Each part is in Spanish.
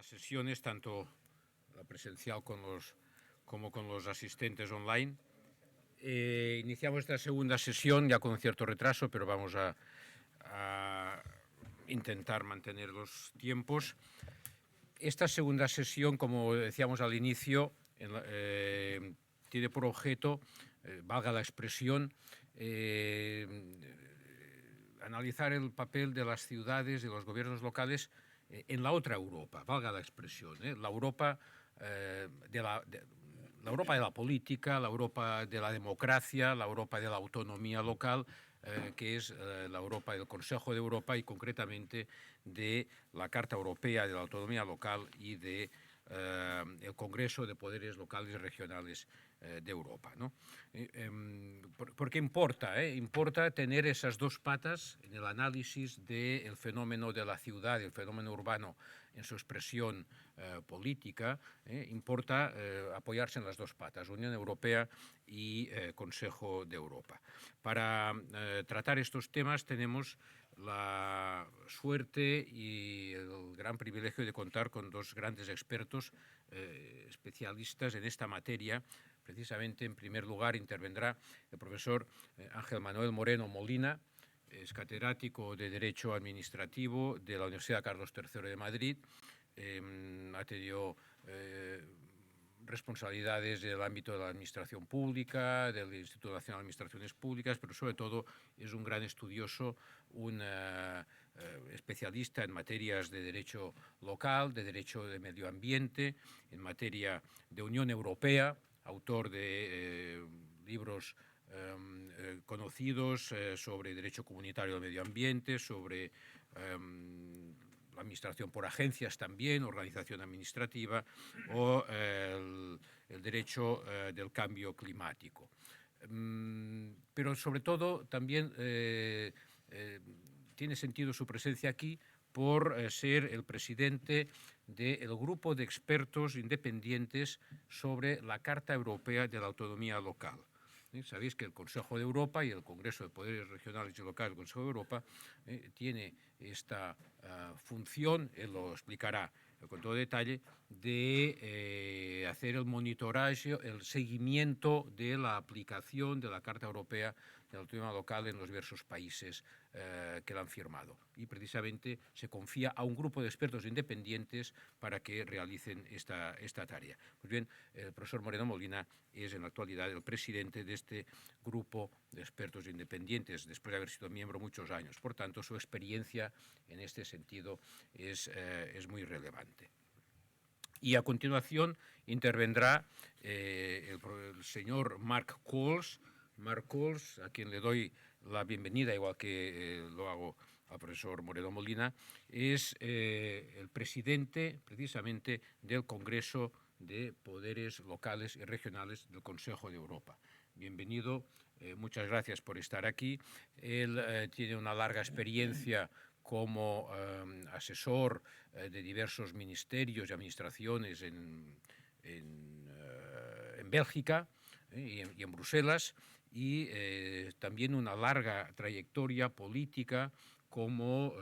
las sesiones, tanto la presencial como con los asistentes online. Iniciamos esta segunda sesión ya con cierto retraso, pero vamos a intentar mantener los tiempos. Esta segunda sesión, como decíamos al inicio, tiene por objeto, valga la expresión, analizar el papel de las ciudades y los gobiernos locales en la otra Europa, valga la expresión, la Europa la Europa de la política, la Europa de la democracia, la Europa de la autonomía local, que es la Europa del Consejo de Europa y concretamente de la Carta Europea de la Autonomía Local y de el Congreso de Poderes Locales y Regionales de Europa, ¿no? Porque importa tener esas dos patas en el análisis del fenómeno de la ciudad, el fenómeno urbano en su expresión política, importa apoyarse en las dos patas, Unión Europea y Consejo de Europa. Para tratar estos temas tenemos la suerte y el gran privilegio de contar con dos grandes expertos especialistas en esta materia. Precisamente, en primer lugar, intervendrá el profesor Ángel Manuel Moreno Molina, es catedrático de Derecho Administrativo de la Universidad Carlos III de Madrid, ha tenido responsabilidades del ámbito de la administración pública, del Instituto Nacional de Administraciones Públicas, pero sobre todo es un gran estudioso, un especialista en materias de derecho local, de derecho de medio ambiente, en materia de Unión Europea, autor de libros conocidos sobre derecho comunitario del medio ambiente, sobre la administración por agencias también, organización administrativa o el derecho del cambio climático. Pero sobre todo también tiene sentido su presencia aquí por ser el presidente del grupo de expertos independientes sobre la Carta Europea de la Autonomía Local. Sabéis que el Consejo de Europa y el Congreso de Poderes Regionales y Locales del Consejo de Europa tiene esta función, él lo explicará con todo detalle, de hacer el monitoraje, el seguimiento de la aplicación de la Carta Europea de la Autonomía Local en los diversos países que la han firmado. Y precisamente se confía a un grupo de expertos independientes para que realicen esta tarea. Pues bien, el profesor Moreno Molina es en la actualidad el presidente de este grupo de expertos independientes, después de haber sido miembro muchos años. Por tanto, su experiencia en este sentido es muy relevante. Y a continuación intervendrá el señor Mark Coles, a quien le doy la bienvenida, igual que lo hago al profesor Moreno Molina, es el presidente precisamente del Congreso de Poderes Locales y Regionales del Consejo de Europa. Bienvenido, muchas gracias por estar aquí. Él tiene una larga experiencia como asesor de diversos ministerios y administraciones en Bélgica y en Bruselas, y también una larga trayectoria política como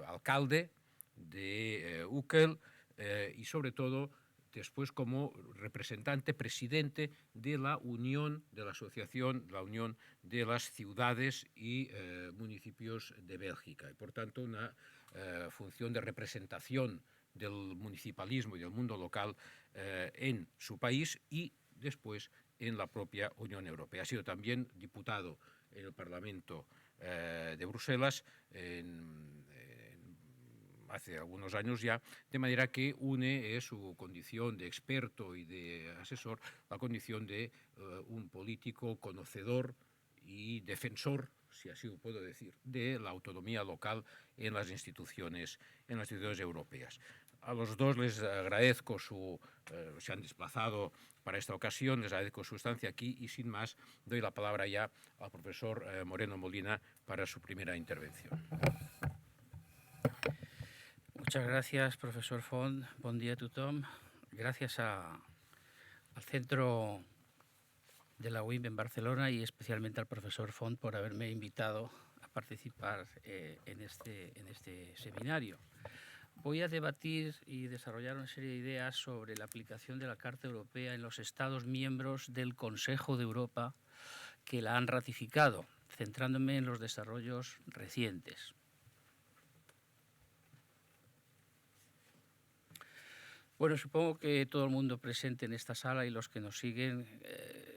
alcalde de Uccle y sobre todo después como representante, presidente de la Unión, de la Asociación, la Unión de las Ciudades y Municipios de Bélgica. Y por tanto una función de representación del municipalismo y del mundo local en su país y después en la propia Unión Europea. Ha sido también diputado en el Parlamento de Bruselas hace algunos años ya, de manera que une su condición de experto y de asesor la condición de un político conocedor y defensor, si así lo puedo decir, de la autonomía local en las instituciones europeas. A los dos les agradezco se han desplazado para esta ocasión, les agradezco su estancia aquí y sin más doy la palabra ya al profesor Moreno Molina para su primera intervención. Muchas gracias, profesor Font. Bon dia a tothom. Gracias al Centro de la UIM en Barcelona y especialmente al profesor Font por haberme invitado a participar en este seminario. voy a debatir y desarrollar una serie de ideas sobre la aplicación de la Carta Europea en los Estados miembros del Consejo de Europa que la han ratificado, centrándome en los desarrollos recientes. Bueno, supongo que todo el mundo presente en esta sala y los que nos siguen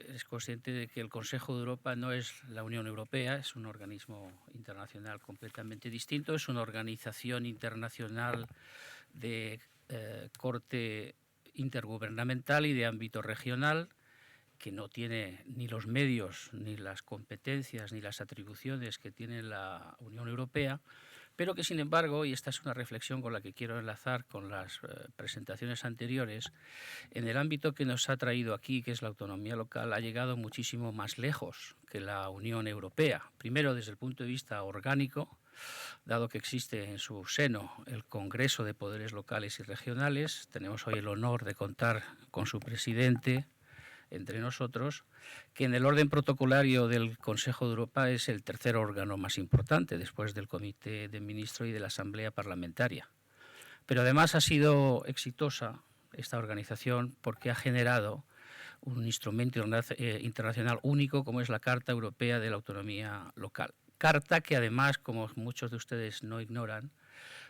es consciente de que el Consejo de Europa no es la Unión Europea, es un organismo internacional completamente distinto, es una organización internacional de corte intergubernamental y de ámbito regional que no tiene ni los medios, ni las competencias, ni las atribuciones que tiene la Unión Europea, pero que, sin embargo, y esta es una reflexión con la que quiero enlazar con las presentaciones anteriores, en el ámbito que nos ha traído aquí, que es la autonomía local, ha llegado muchísimo más lejos que la Unión Europea. Primero, desde el punto de vista orgánico, dado que existe en su seno el Congreso de Poderes Locales y Regionales. Tenemos hoy el honor de contar con su presidente entre nosotros, que en el orden protocolario del Consejo de Europa es el tercer órgano más importante, después del Comité de Ministros y de la Asamblea Parlamentaria. Pero además ha sido exitosa esta organización porque ha generado un instrumento internacional único como es la Carta Europea de la Autonomía Local. Carta que además, como muchos de ustedes no ignoran,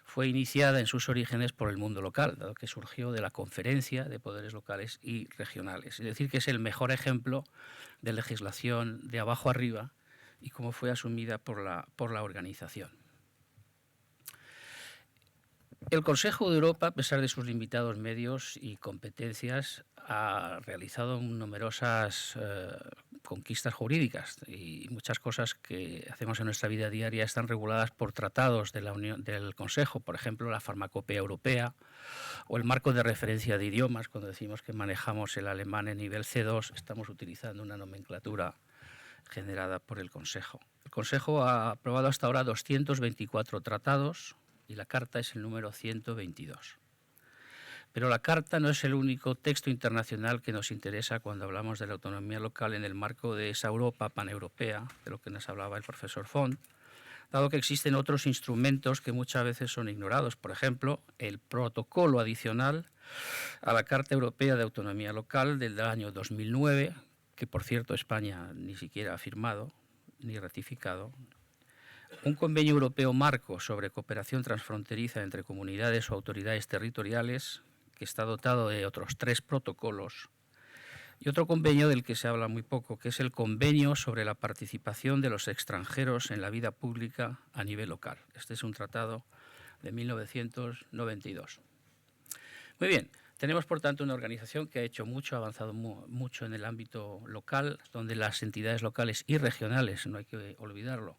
fue iniciada en sus orígenes por el mundo local, dado que surgió de la Conferencia de Poderes Locales y Regionales. Es decir, que es el mejor ejemplo de legislación de abajo arriba y cómo fue asumida por la organización. El Consejo de Europa, a pesar de sus limitados medios y competencias, ha realizado numerosas conquistas jurídicas y muchas cosas que hacemos en nuestra vida diaria están reguladas por tratados de la Unión, del Consejo, por ejemplo, la Farmacopea Europea o el marco de referencia de idiomas. Cuando decimos que manejamos el alemán en nivel C2, estamos utilizando una nomenclatura generada por el Consejo. El Consejo ha aprobado hasta ahora 224 tratados y la Carta es el número 122. Pero la Carta no es el único texto internacional que nos interesa cuando hablamos de la autonomía local en el marco de esa Europa paneuropea, de lo que nos hablaba el profesor Font, dado que existen otros instrumentos que muchas veces son ignorados. Por ejemplo, el protocolo adicional a la Carta Europea de Autonomía Local del año 2009, que por cierto España ni siquiera ha firmado ni ratificado, un convenio europeo marco sobre cooperación transfronteriza entre comunidades o autoridades territoriales, que está dotado de otros 3 protocolos, y otro convenio del que se habla muy poco, que es el convenio sobre la participación de los extranjeros en la vida pública a nivel local. Este es un tratado de 1992. Muy bien, tenemos por tanto una organización que ha hecho mucho, ha avanzado mucho en el ámbito local, donde las entidades locales y regionales, no hay que olvidarlo,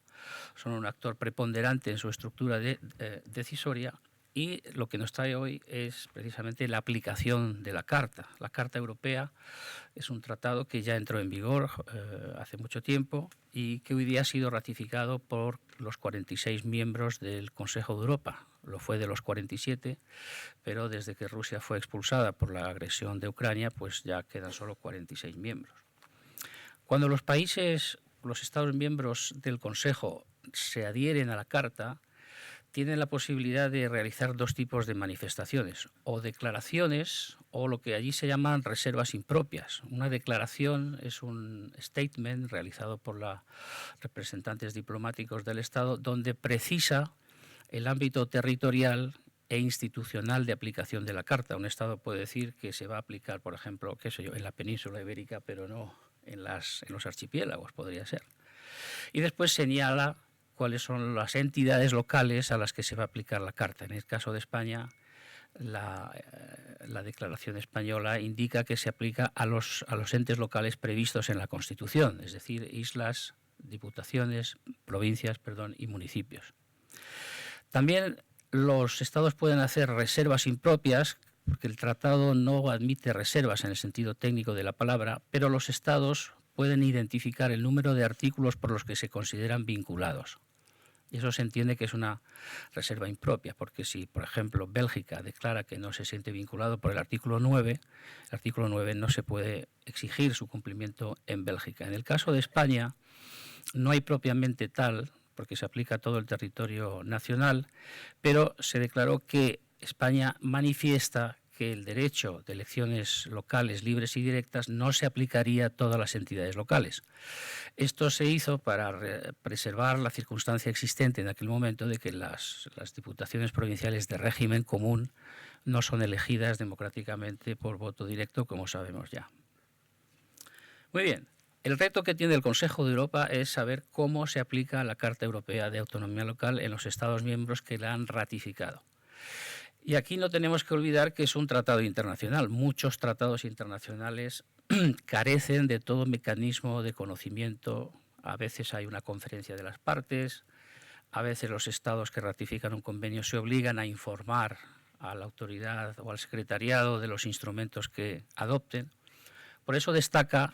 son un actor preponderante en su estructura decisoria. Y lo que nos trae hoy es precisamente la aplicación de la Carta. La Carta Europea es un tratado que ya entró en vigor hace mucho tiempo y que hoy día ha sido ratificado por los 46 miembros del Consejo de Europa. Lo fue de los 47, pero desde que Rusia fue expulsada por la agresión de Ucrania, pues ya quedan solo 46 miembros. Cuando los países, los Estados miembros del Consejo se adhieren a la Carta, tienen la posibilidad de realizar 2 tipos de manifestaciones, o declaraciones o lo que allí se llaman reservas impropias. Una declaración es un statement realizado por los representantes diplomáticos del Estado donde precisa el ámbito territorial e institucional de aplicación de la Carta. Un Estado puede decir que se va a aplicar, por ejemplo, qué sé yo, en la península ibérica, pero no en los archipiélagos, podría ser. Y después señala cuáles son las entidades locales a las que se va a aplicar la Carta. En el caso de España, la declaración española indica que se aplica a los entes locales previstos en la Constitución, es decir, islas, diputaciones, provincias, y municipios. También los estados pueden hacer reservas impropias, porque el tratado no admite reservas en el sentido técnico de la palabra, pero los estados pueden identificar el número de artículos por los que se consideran vinculados. Y eso se entiende que es una reserva impropia, porque si, por ejemplo, Bélgica declara que no se siente vinculado por el artículo 9, el artículo 9 no se puede exigir su cumplimiento en Bélgica. En el caso de España no hay propiamente tal, porque se aplica a todo el territorio nacional, pero se declaró que España manifiesta que el derecho de elecciones locales libres y directas no se aplicaría a todas las entidades locales. Esto se hizo para preservar la circunstancia existente en aquel momento de que las diputaciones provinciales de régimen común no son elegidas democráticamente por voto directo, como sabemos ya. Muy bien. El reto que tiene el Consejo de Europa es saber cómo se aplica la Carta Europea de Autonomía Local en los Estados miembros que la han ratificado. Y aquí no tenemos que olvidar que es un tratado internacional. Muchos tratados internacionales carecen de todo mecanismo de conocimiento. A veces hay una conferencia de las partes, a veces los estados que ratifican un convenio se obligan a informar a la autoridad o al secretariado de los instrumentos que adopten. Por eso destaca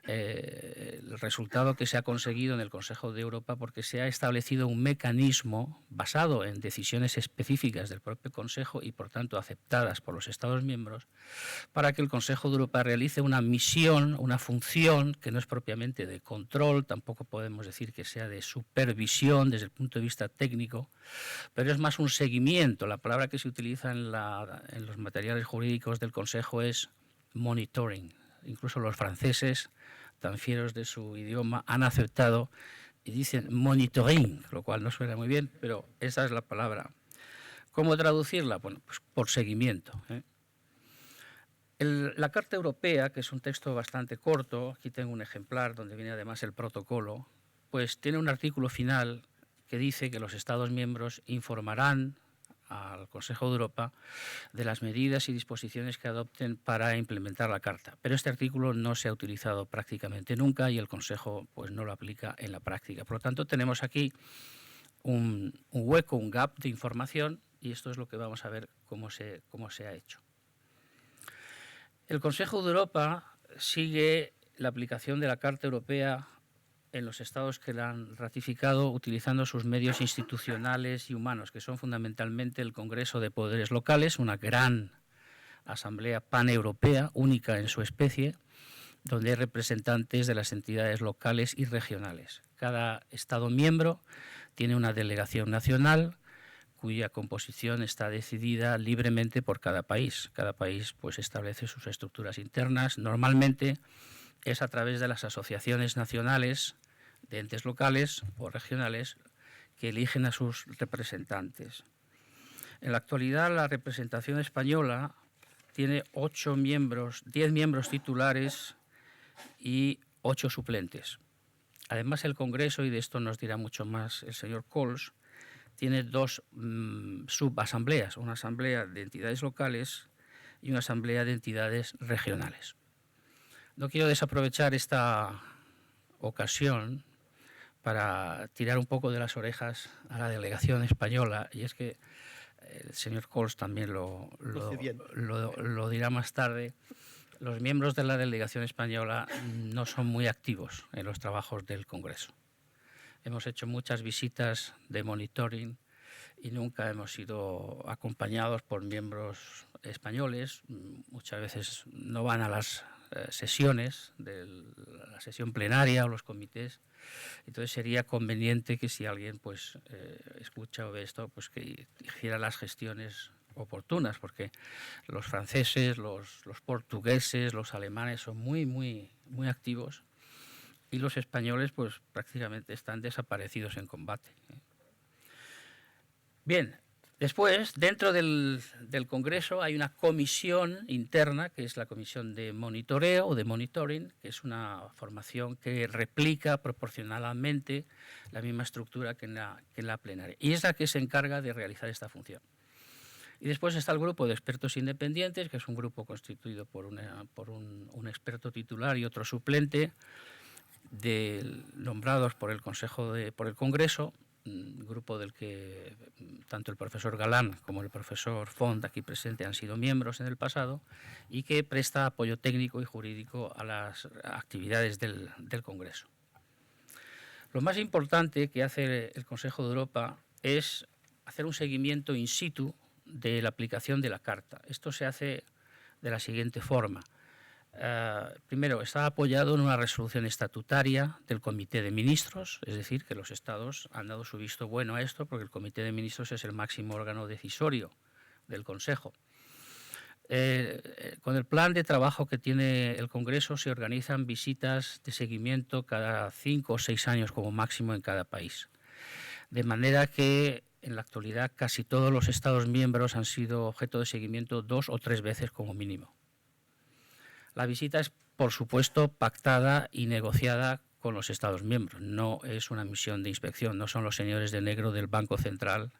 el resultado que se ha conseguido en el Consejo de Europa, porque se ha establecido un mecanismo basado en decisiones específicas del propio Consejo y, por tanto, aceptadas por los Estados miembros, para que el Consejo de Europa realice una misión, una función que no es propiamente de control, tampoco podemos decir que sea de supervisión desde el punto de vista técnico, pero es más un seguimiento. La palabra que se utiliza en los materiales jurídicos del Consejo es monitoring. Incluso los franceses, tan fieros de su idioma, han aceptado y dicen monitoring, lo cual no suena muy bien, pero esa es la palabra. ¿Cómo traducirla? Bueno, pues por seguimiento. La Carta Europea, que es un texto bastante corto, aquí tengo un ejemplar donde viene además el protocolo, pues tiene un artículo final que dice que los Estados miembros informarán al Consejo de Europa de las medidas y disposiciones que adopten para implementar la Carta. Pero este artículo no se ha utilizado prácticamente nunca y el Consejo pues, no lo aplica en la práctica. Por lo tanto, tenemos aquí un hueco, un gap de información y esto es lo que vamos a ver cómo se ha hecho. El Consejo de Europa sigue la aplicación de la Carta Europea en los estados que la han ratificado utilizando sus medios institucionales y humanos, que son fundamentalmente el Congreso de Poderes Locales, una gran asamblea paneuropea, única en su especie, donde hay representantes de las entidades locales y regionales. Cada estado miembro tiene una delegación nacional cuya composición está decidida libremente por cada país. Cada país pues, establece sus estructuras internas. Normalmente es a través de las asociaciones nacionales de entes locales o regionales que eligen a sus representantes. En la actualidad, la representación española tiene 10 miembros titulares y 8 suplentes. Además, el Congreso, y de esto nos dirá mucho más el señor Cols, tiene 2 subasambleas, una asamblea de entidades locales y una asamblea de entidades regionales. No quiero desaprovechar esta ocasión para tirar un poco de las orejas a la delegación española, y es que el señor Cols también lo dirá más tarde. Los miembros de la delegación española no son muy activos en los trabajos del Congreso. Hemos hecho muchas visitas de monitoring y nunca hemos sido acompañados por miembros españoles. Muchas veces no van a las sesiones de la sesión plenaria o los comités. Entonces sería conveniente que si alguien pues escucha o ve esto, pues que hiciera las gestiones oportunas, porque los franceses, los portugueses, los alemanes son muy activos y los españoles pues prácticamente están desaparecidos en combate. Bien, después, dentro del Congreso hay una comisión interna, que es la comisión de monitoreo o de monitoring, que es una formación que replica proporcionalmente la misma estructura que en la plenaria. Y es la que se encarga de realizar esta función. Y después está el grupo de expertos independientes, que es un grupo constituido por un experto titular y otro suplente, nombrados por el por el Congreso, grupo del que tanto el profesor Galán como el profesor Font, aquí presente, han sido miembros en el pasado, y que presta apoyo técnico y jurídico a las actividades del Congreso. Lo más importante que hace el Consejo de Europa es hacer un seguimiento in situ de la aplicación de la Carta. Esto se hace de la siguiente forma. Primero, está apoyado en una resolución estatutaria del Comité de Ministros, es decir, que los Estados han dado su visto bueno a esto, porque el Comité de Ministros es el máximo órgano decisorio del Consejo. Con el plan de trabajo que tiene el Congreso se organizan visitas de seguimiento cada 5 o 6 años como máximo en cada país. De manera que en la actualidad casi todos los Estados miembros han sido objeto de seguimiento 2 o 3 veces como mínimo. La visita es, por supuesto, pactada y negociada con los Estados miembros. No es una misión de inspección, no son los señores de negro del Banco Central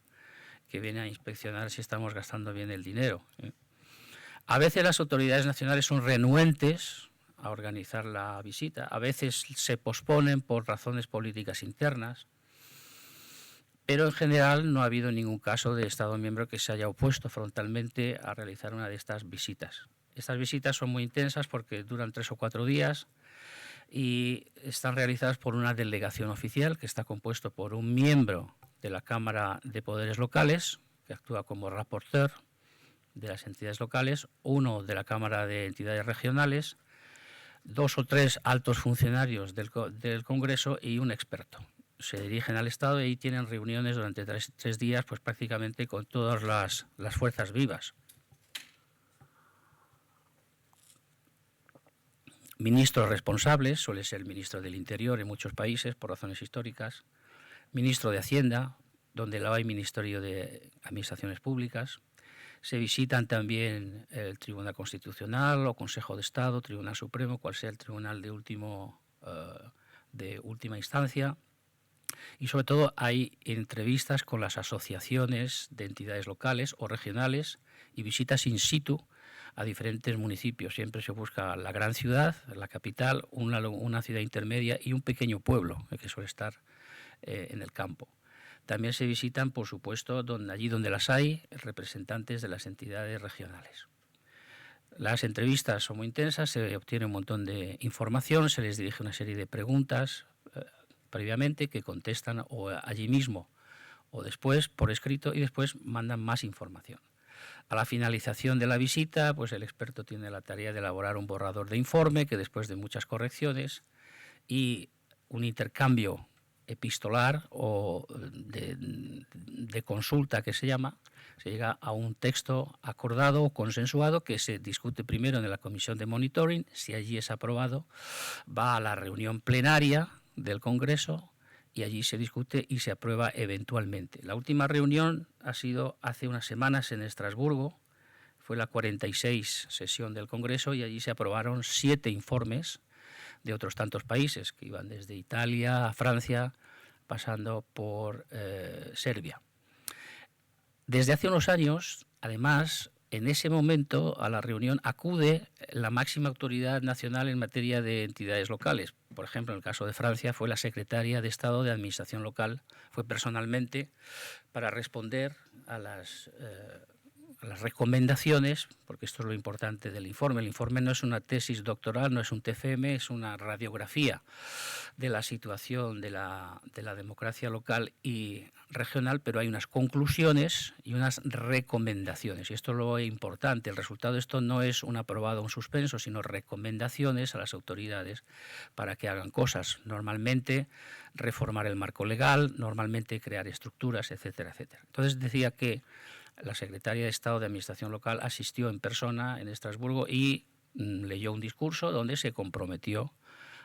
que vienen a inspeccionar si estamos gastando bien el dinero. A veces las autoridades nacionales son renuentes a organizar la visita, a veces se posponen por razones políticas internas, pero en general no ha habido ningún caso de Estado miembro que se haya opuesto frontalmente a realizar una de estas visitas. Estas visitas son muy intensas porque duran 3 o 4 días y están realizadas por una delegación oficial que está compuesto por un miembro de la Cámara de Poderes Locales, que actúa como rapporteur de las entidades locales, uno de la Cámara de Entidades Regionales, 2 o 3 altos funcionarios del Congreso y un experto. Se dirigen al Estado y ahí tienen reuniones durante 3 días, pues prácticamente con todas las fuerzas vivas. Ministros responsables, suele ser el ministro del Interior en muchos países por razones históricas, ministro de Hacienda, donde lo hay Ministerio de Administraciones Públicas. Se visitan también el Tribunal Constitucional o Consejo de Estado, Tribunal Supremo, cual sea el tribunal de última instancia. Y sobre todo hay entrevistas con las asociaciones de entidades locales o regionales y visitas in situ a diferentes municipios. Siempre se busca la gran ciudad, la capital, una ciudad intermedia y un pequeño pueblo que suele estar en el campo. También se visitan, por supuesto, allí donde las hay, representantes de las entidades regionales. Las entrevistas son muy intensas, se obtiene un montón de información, se les dirige una serie de preguntas previamente que contestan o allí mismo o después por escrito y después mandan más información. A la finalización de la visita, pues el experto tiene la tarea de elaborar un borrador de informe que después de muchas correcciones y un intercambio epistolar o de consulta que se llama, se llega a un texto acordado o consensuado que se discute primero en la comisión de monitoring. Si allí es aprobado, va a la reunión plenaria del Congreso y allí se discute y se aprueba eventualmente. La última reunión ha sido hace unas semanas en Estrasburgo, fue la 46 sesión del Congreso y allí se aprobaron 7 informes de otros tantos países, que iban desde Italia a Francia, pasando por Serbia. Desde hace unos años, además, en ese momento a la reunión acude la máxima autoridad nacional en materia de entidades locales. Por ejemplo, en el caso de Francia fue la secretaria de Estado de Administración Local, fue personalmente para responder a las recomendaciones, porque esto es lo importante del informe. El informe no es una tesis doctoral, no es un TFM, es una radiografía de la situación de la democracia local y regional, pero hay unas conclusiones y unas recomendaciones. Y esto es lo importante. El resultado de esto no es un aprobado o un suspenso, sino recomendaciones a las autoridades para que hagan cosas. Normalmente reformar el marco legal, normalmente crear estructuras, etcétera, etcétera. Entonces decía que la secretaria de Estado de Administración Local asistió en persona en Estrasburgo y leyó un discurso donde se comprometió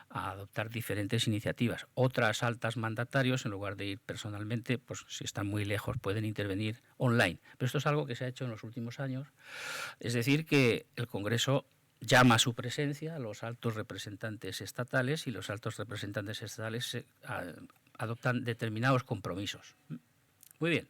a adoptar diferentes iniciativas. Otras altas mandatarios, en lugar de ir personalmente, pues si están muy lejos pueden intervenir online. Pero esto es algo que se ha hecho en los últimos años. Es decir, que el Congreso llama a su presencia a los altos representantes estatales y los altos representantes estatales adoptan determinados compromisos. Muy bien.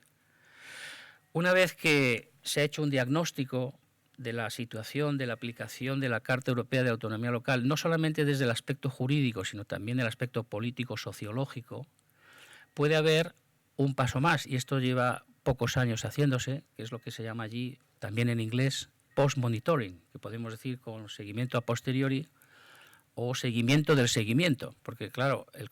Una vez que se ha hecho un diagnóstico de la situación de la aplicación de la Carta Europea de Autonomía Local, no solamente desde el aspecto jurídico, sino también el aspecto político-sociológico, puede haber un paso más, y esto lleva pocos años haciéndose, que es lo que se llama allí, también en inglés, post-monitoring, que podemos decir con seguimiento a posteriori o seguimiento del seguimiento, porque claro, el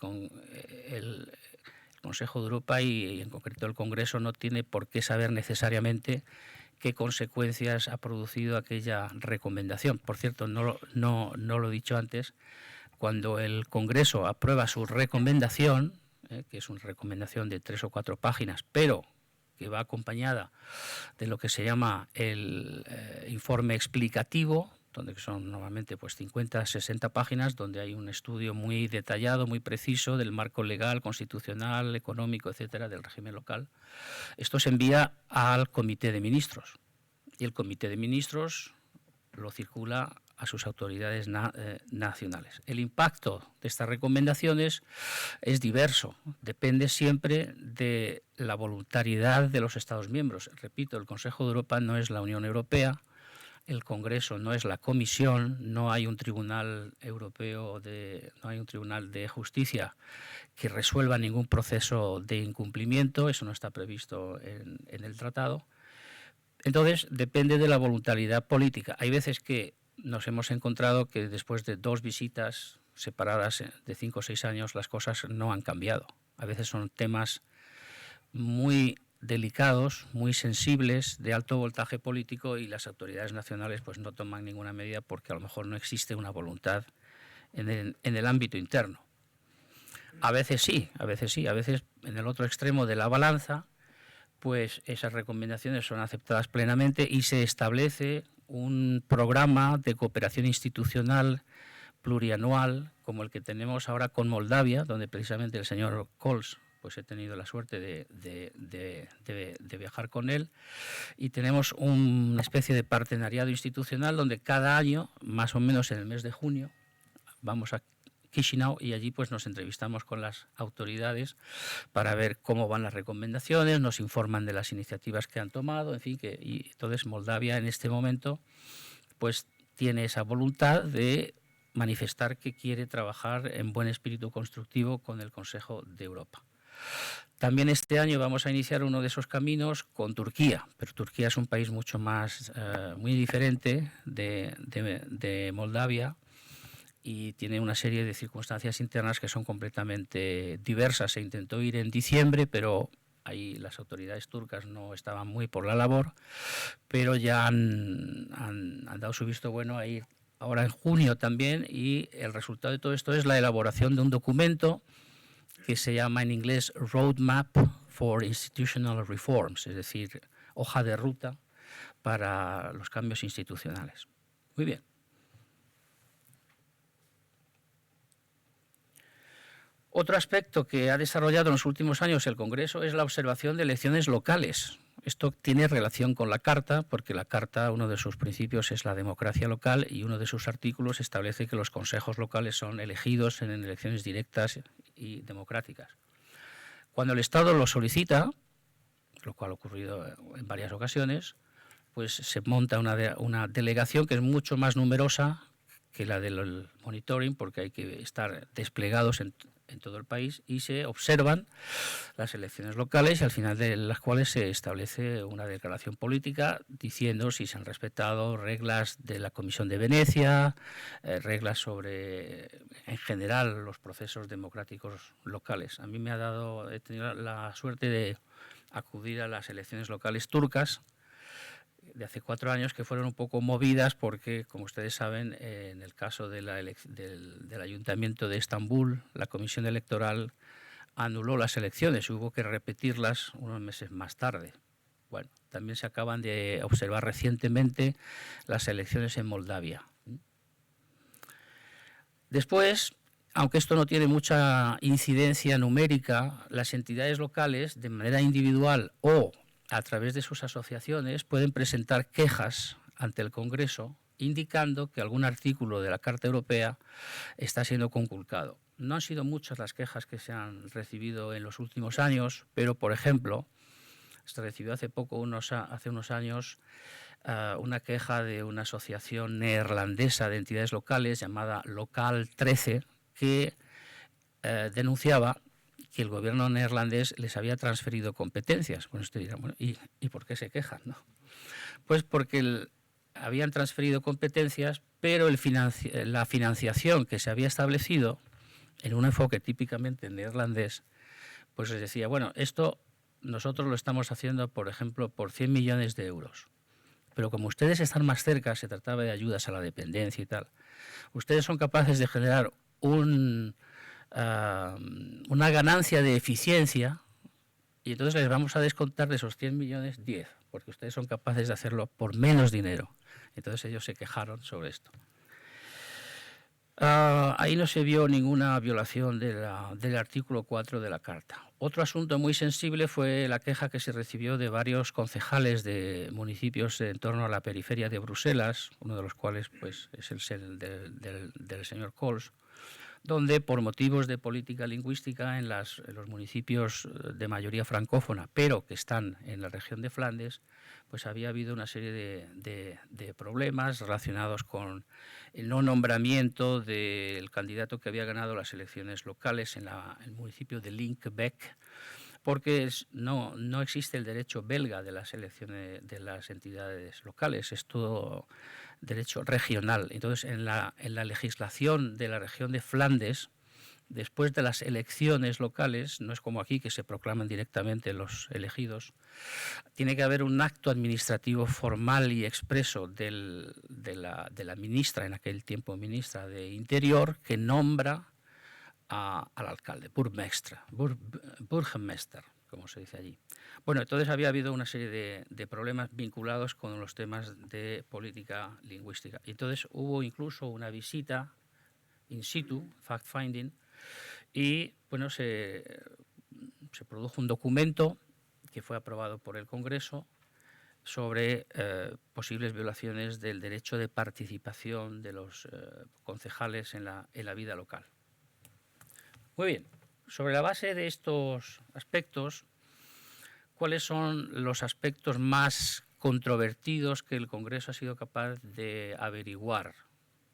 Consejo de Europa y en concreto el Congreso no tiene por qué saber necesariamente qué consecuencias ha producido aquella recomendación. Por cierto, no lo he dicho antes, cuando el Congreso aprueba su recomendación, que es una recomendación de 3 o 4 páginas, pero que va acompañada de lo que se llama el informe explicativo, donde son normalmente pues 50, 60 páginas, donde hay un estudio muy detallado, muy preciso del marco legal, constitucional, económico, etcétera, del régimen local. Esto se envía al Comité de Ministros y el Comité de Ministros lo circula a sus autoridades nacionales. El impacto de estas recomendaciones es diverso, depende siempre de la voluntariedad de los Estados miembros. Repito, el Consejo de Europa no es la Unión Europea, el Congreso no es la Comisión, no hay un tribunal europeo, no hay un tribunal de justicia que resuelva ningún proceso de incumplimiento, eso no está previsto en el tratado. Entonces, depende de la voluntariedad política. Hay veces que nos hemos encontrado que después de 2 visitas separadas de 5 o 6 años las cosas no han cambiado. A veces son temas muy delicados, muy sensibles, de alto voltaje político y las autoridades nacionales pues no toman ninguna medida porque a lo mejor no existe una voluntad en el ámbito interno. A veces sí, a veces en el otro extremo de la balanza pues esas recomendaciones son aceptadas plenamente y se establece un programa de cooperación institucional plurianual como el que tenemos ahora con Moldavia, donde precisamente el señor Kols, pues he tenido la suerte de viajar con él, y tenemos una especie de partenariado institucional donde cada año, más o menos en el mes de junio, vamos a Chisinau y allí pues nos entrevistamos con las autoridades para ver cómo van las recomendaciones, nos informan de las iniciativas que han tomado, en fin, y entonces Moldavia en este momento pues tiene esa voluntad de manifestar que quiere trabajar en buen espíritu constructivo con el Consejo de Europa. También este año vamos a iniciar uno de esos caminos con Turquía, pero Turquía es un país mucho más, muy diferente de Moldavia, y tiene una serie de circunstancias internas que son completamente diversas. Se intentó ir en diciembre, pero ahí las autoridades turcas no estaban muy por la labor, pero ya han dado su visto bueno a ir ahora en junio también, y el resultado de todo esto es la elaboración de un documento que se llama en inglés Roadmap for Institutional Reforms, es decir, hoja de ruta para los cambios institucionales. Muy bien. Otro aspecto que ha desarrollado en los últimos años el Congreso es la observación de elecciones locales. Esto tiene relación con la Carta, porque la Carta, uno de sus principios es la democracia local y uno de sus artículos establece que los consejos locales son elegidos en elecciones directas y democráticas. Cuando el Estado lo solicita, lo cual ha ocurrido en varias ocasiones, pues se monta una delegación que es mucho más numerosa que la del monitoring, porque hay que estar desplegados en todo el país, y se observan las elecciones locales, y al final de las cuales se establece una declaración política diciendo si se han respetado reglas de la Comisión de Venecia, reglas sobre, en general, los procesos democráticos locales. A mí he tenido la suerte de acudir a las elecciones locales turcas de hace 4 años, que fueron un poco movidas porque, como ustedes saben, en el caso del Ayuntamiento de Estambul, la Comisión Electoral anuló las elecciones y hubo que repetirlas unos meses más tarde. Bueno, también se acaban de observar recientemente las elecciones en Moldavia. Después, aunque esto no tiene mucha incidencia numérica, las entidades locales, de manera individual o a través de sus asociaciones, pueden presentar quejas ante el Congreso indicando que algún artículo de la Carta Europea está siendo conculcado. No han sido muchas las quejas que se han recibido en los últimos años, pero, por ejemplo, se recibió hace unos años, una queja de una asociación neerlandesa de entidades locales llamada Local 13, que denunciaba que el gobierno neerlandés les había transferido competencias. Bueno, usted dirá, bueno, ¿y por qué se quejan, no? Pues porque habían transferido competencias, pero la financiación que se había establecido en un enfoque típicamente neerlandés, pues les decía, bueno, esto nosotros lo estamos haciendo, por ejemplo, por 100 millones de euros. Pero como ustedes están más cerca, se trataba de ayudas a la dependencia y tal, ustedes son capaces de generar una ganancia de eficiencia y entonces les vamos a descontar de esos 100 millones 10, porque ustedes son capaces de hacerlo por menos dinero. Entonces ellos se quejaron sobre esto. Ahí no se vio ninguna violación del artículo 4 de la Carta. Otro asunto muy sensible fue la queja que se recibió de varios concejales de municipios en torno a la periferia de Bruselas, uno de los cuales pues, es el del señor Cols, donde por motivos de política lingüística en los municipios de mayoría francófona, pero que están en la región de Flandes, pues había habido una serie de problemas relacionados con el no nombramiento del candidato que había ganado las elecciones locales en el municipio de Linkebeek, porque no existe el derecho belga de las elecciones de las entidades locales, es todo derecho regional. Entonces, en la legislación de la región de Flandes, después de las elecciones locales, no es como aquí que se proclaman directamente los elegidos, tiene que haber un acto administrativo formal y expreso de la ministra, en aquel tiempo ministra de Interior, que nombra al alcalde, Burgermeister, como se dice allí. Bueno, entonces había habido una serie de problemas vinculados con los temas de política lingüística. Entonces hubo incluso una visita in situ, fact-finding, y bueno, se produjo un documento que fue aprobado por el Congreso sobre posibles violaciones del derecho de participación de los concejales en la vida local. Muy bien, sobre la base de estos aspectos, ¿cuáles son los aspectos más controvertidos que el Congreso ha sido capaz de averiguar?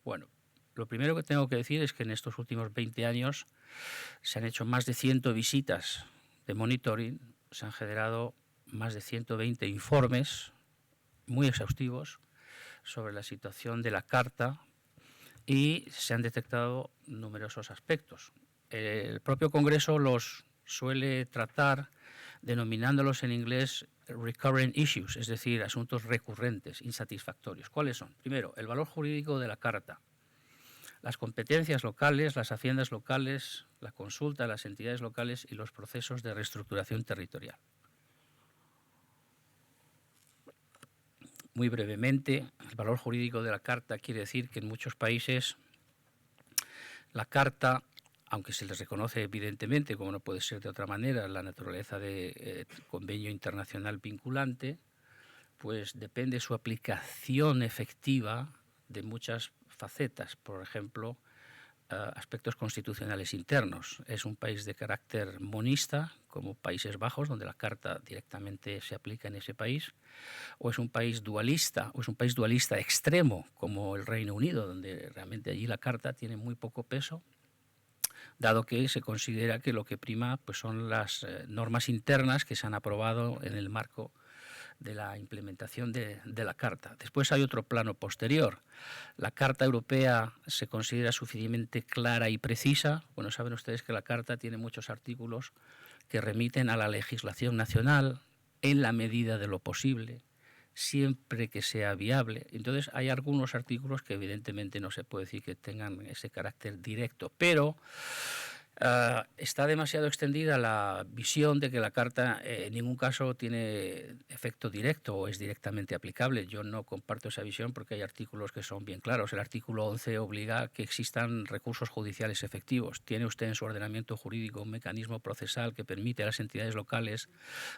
Bueno, lo primero que tengo que decir es que en estos últimos 20 años se han hecho más de 100 visitas de monitoring, se han generado más de 120 informes muy exhaustivos sobre la situación de la Carta y se han detectado numerosos aspectos. El propio Congreso los suele tratar denominándolos en inglés recurrent issues, es decir, asuntos recurrentes, insatisfactorios. ¿Cuáles son? Primero, el valor jurídico de la Carta, las competencias locales, las haciendas locales, la consulta a las entidades locales y los procesos de reestructuración territorial. Muy brevemente, el valor jurídico de la Carta quiere decir que en muchos países la Carta, aunque se les reconoce evidentemente, como no puede ser de otra manera, la naturaleza de convenio internacional vinculante, pues depende su aplicación efectiva de muchas facetas, por ejemplo, aspectos constitucionales internos. Es un país de carácter monista, como Países Bajos, donde la Carta directamente se aplica en ese país, o es un país dualista, o es un país dualista extremo, como el Reino Unido, donde realmente allí la Carta tiene muy poco peso, dado que se considera que lo que prima pues, son las normas internas que se han aprobado en el marco de la implementación de la Carta. Después hay otro plano posterior. La Carta Europea se considera suficientemente clara y precisa. Bueno, saben ustedes que la Carta tiene muchos artículos que remiten a la legislación nacional en la medida de lo posible, siempre que sea viable. Entonces hay algunos artículos que evidentemente no se puede decir que tengan ese carácter directo, pero está demasiado extendida la visión de que la Carta en ningún caso tiene efecto directo o es directamente aplicable. Yo no comparto esa visión porque hay artículos que son bien claros. El artículo 11 obliga a que existan recursos judiciales efectivos. ¿Tiene usted en su ordenamiento jurídico un mecanismo procesal que permite a las entidades locales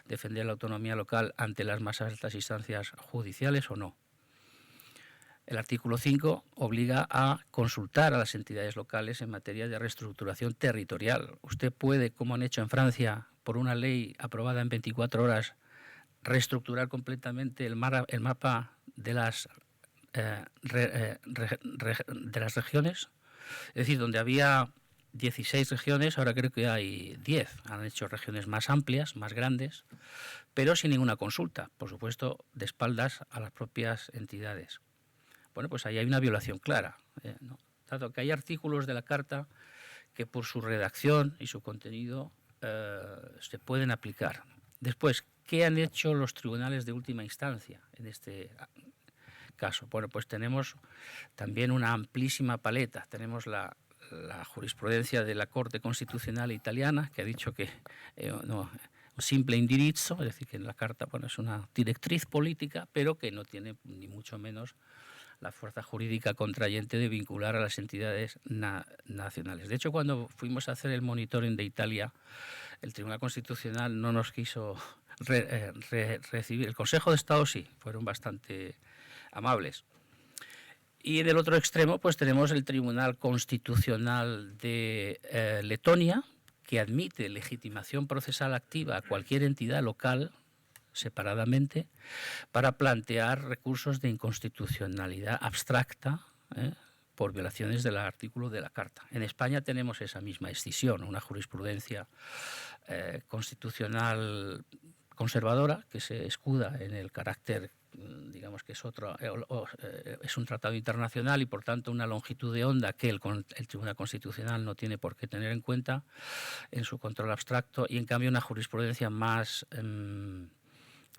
defender la autonomía local ante las más altas instancias judiciales o no? El artículo 5 obliga a consultar a las entidades locales en materia de reestructuración territorial. Usted puede, como han hecho en Francia, por una ley aprobada en 24 horas, reestructurar completamente el mapa de las regiones. Es decir, donde había 16 regiones, ahora creo que hay 10. Han hecho regiones más amplias, más grandes, pero sin ninguna consulta, por supuesto, de espaldas a las propias entidades. Bueno, pues ahí hay una violación clara, ¿no? Dado que hay artículos de la Carta que por su redacción y su contenido se pueden aplicar. Después, ¿qué han hecho los tribunales de última instancia en este caso? Bueno, pues tenemos también una amplísima paleta. Tenemos la jurisprudencia de la Corte Constitucional Italiana, que ha dicho que simple indirizzo, es decir, que en la Carta es una directriz política, pero que no tiene ni mucho menos la fuerza jurídica contrayente de vincular a las entidades nacionales. De hecho, cuando fuimos a hacer el monitoring de Italia, el Tribunal Constitucional no nos quiso recibir. El Consejo de Estado sí, fueron bastante amables. Y en el otro extremo pues tenemos el Tribunal Constitucional de Letonia, que admite legitimación procesal activa a cualquier entidad local separadamente para plantear recursos de inconstitucionalidad abstracta por violaciones del artículo de la Carta. En España tenemos esa misma escisión, una jurisprudencia constitucional conservadora que se escuda en el carácter, digamos que es un tratado internacional y por tanto una longitud de onda que el Tribunal Constitucional no tiene por qué tener en cuenta en su control abstracto, y en cambio una jurisprudencia más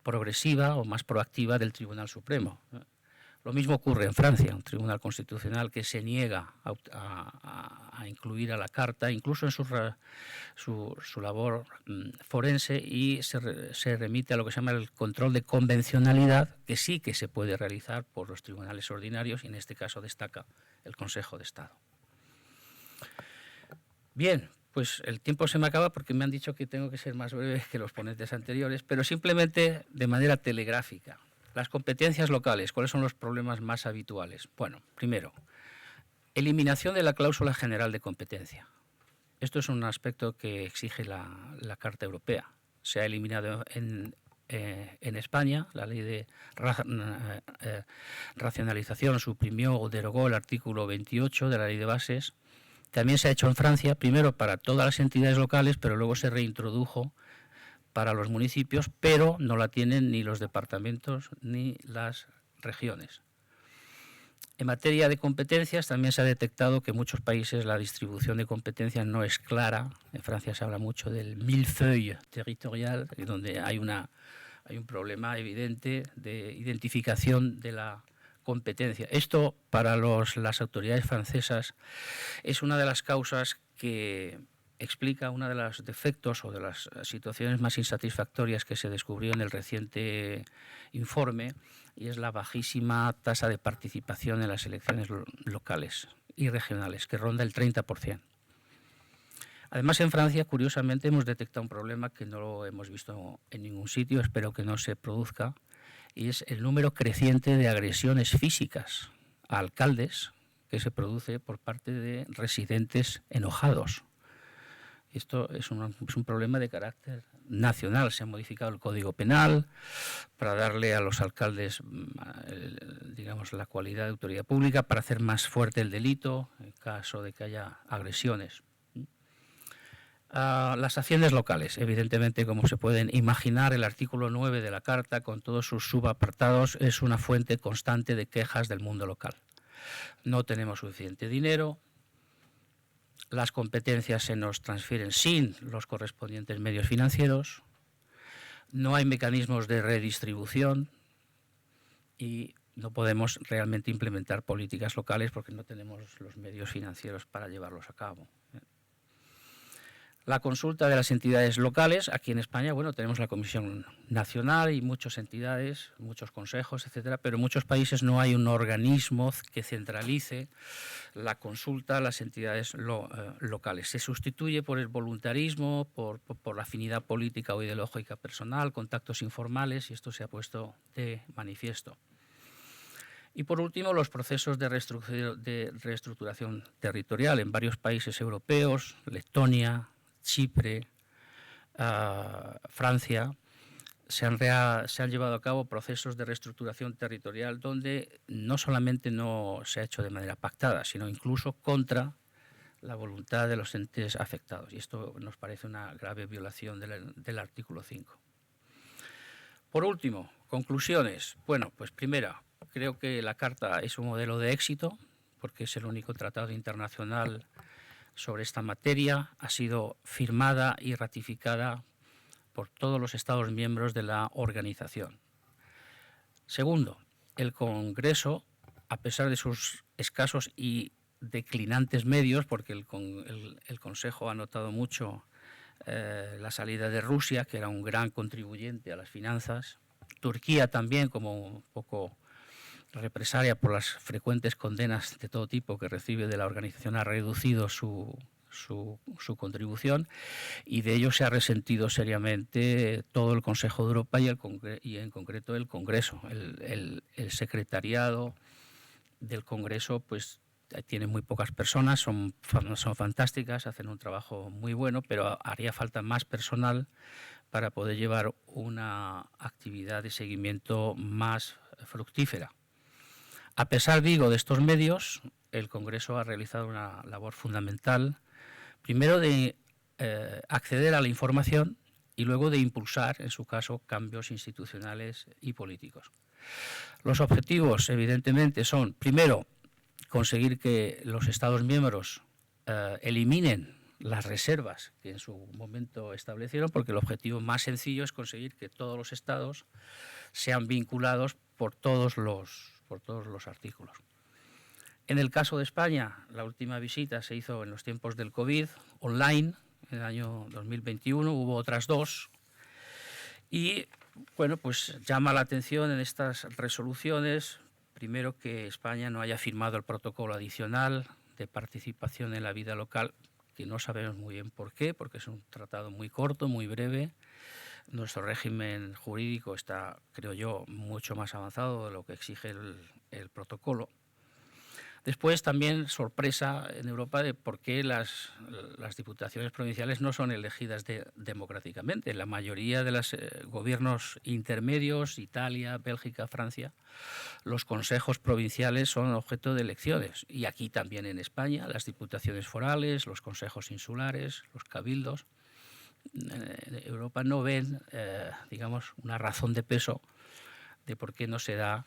progresiva o más proactiva del Tribunal Supremo. Lo mismo ocurre en Francia, un tribunal constitucional que se niega a incluir a la Carta, incluso en su labor forense, y se remite a lo que se llama el control de convencionalidad, que sí que se puede realizar por los tribunales ordinarios, y en este caso destaca el Consejo de Estado. Bien, pues el tiempo se me acaba porque me han dicho que tengo que ser más breve que los ponentes anteriores, pero simplemente de manera telegráfica. Las competencias locales, ¿cuáles son los problemas más habituales? Bueno, primero, eliminación de la cláusula general de competencia. Esto es un aspecto que exige la Carta Europea. Se ha eliminado en España, la ley de racionalización suprimió o derogó el artículo 28 de la ley de bases. También se ha hecho en Francia, primero para todas las entidades locales, pero luego se reintrodujo para los municipios, pero no la tienen ni los departamentos ni las regiones. En materia de competencias también se ha detectado que en muchos países la distribución de competencias no es clara. En Francia se habla mucho del millefeuille territorial, donde hay un problema evidente de identificación de la competencia. Esto para las autoridades francesas es una de las causas que explica uno de los defectos o de las situaciones más insatisfactorias que se descubrió en el reciente informe, y es la bajísima tasa de participación en las elecciones locales y regionales, que ronda el 30%. Además, en Francia, curiosamente, hemos detectado un problema que no lo hemos visto en ningún sitio, espero que no se produzca, y es el número creciente de agresiones físicas a alcaldes que se produce por parte de residentes enojados. Esto es un problema de carácter nacional. Se ha modificado el Código Penal para darle a los alcaldes, digamos, la cualidad de autoridad pública, para hacer más fuerte el delito en caso de que haya agresiones. Las haciendas locales, evidentemente, como se pueden imaginar, el artículo 9 de la Carta, con todos sus subapartados, es una fuente constante de quejas del mundo local. No tenemos suficiente dinero. Las competencias se nos transfieren sin los correspondientes medios financieros, no hay mecanismos de redistribución y no podemos realmente implementar políticas locales porque no tenemos los medios financieros para llevarlos a cabo. La consulta de las entidades locales, aquí en España, bueno, tenemos la Comisión Nacional y muchas entidades, muchos consejos, etcétera, pero en muchos países no hay un organismo que centralice la consulta a las entidades locales. Se sustituye por el voluntarismo, por la afinidad política o ideológica personal, contactos informales, y esto se ha puesto de manifiesto. Y por último, los procesos de reestructuración territorial en varios países europeos, Letonia, Chipre, Francia, se han llevado a cabo procesos de reestructuración territorial donde no solamente no se ha hecho de manera pactada, sino incluso contra la voluntad de los entes afectados. Y esto nos parece una grave violación del artículo 5. Por último, conclusiones. Bueno, pues primera, creo que la Carta es un modelo de éxito porque es el único tratado internacional sobre esta materia, ha sido firmada y ratificada por todos los Estados miembros de la organización. Segundo, el Congreso, a pesar de sus escasos y declinantes medios, porque el Consejo ha notado mucho la salida de Rusia, que era un gran contribuyente a las finanzas, Turquía también, como un poco represalia por las frecuentes condenas de todo tipo que recibe de la organización, ha reducido su contribución, y de ello se ha resentido seriamente todo el Consejo de Europa y en concreto el Congreso. El secretariado del Congreso pues tiene muy pocas personas, son fantásticas, hacen un trabajo muy bueno, pero haría falta más personal para poder llevar una actividad de seguimiento más fructífera. A pesar, digo, de estos medios, el Congreso ha realizado una labor fundamental, primero de acceder a la información y luego de impulsar, en su caso, cambios institucionales y políticos. Los objetivos, evidentemente, son, primero, conseguir que los Estados miembros eliminen las reservas que en su momento establecieron, porque el objetivo más sencillo es conseguir que todos los Estados sean vinculados por todos los artículos. En el caso de España, la última visita se hizo en los tiempos del COVID, online, en el año 2021, hubo otras dos, y bueno, pues llama la atención en estas resoluciones, primero, que España no haya firmado el protocolo adicional de participación en la vida local, que no sabemos muy bien por qué, porque es un tratado muy corto, muy breve. Nuestro régimen jurídico está, creo yo, mucho más avanzado de lo que exige el protocolo. Después también sorpresa en Europa de por qué las diputaciones provinciales no son elegidas democráticamente. La mayoría de los gobiernos intermedios, Italia, Bélgica, Francia, los consejos provinciales son objeto de elecciones. Y aquí también en España, las diputaciones forales, los consejos insulares, los cabildos. En Europa no ven, digamos, una razón de peso de por qué no se da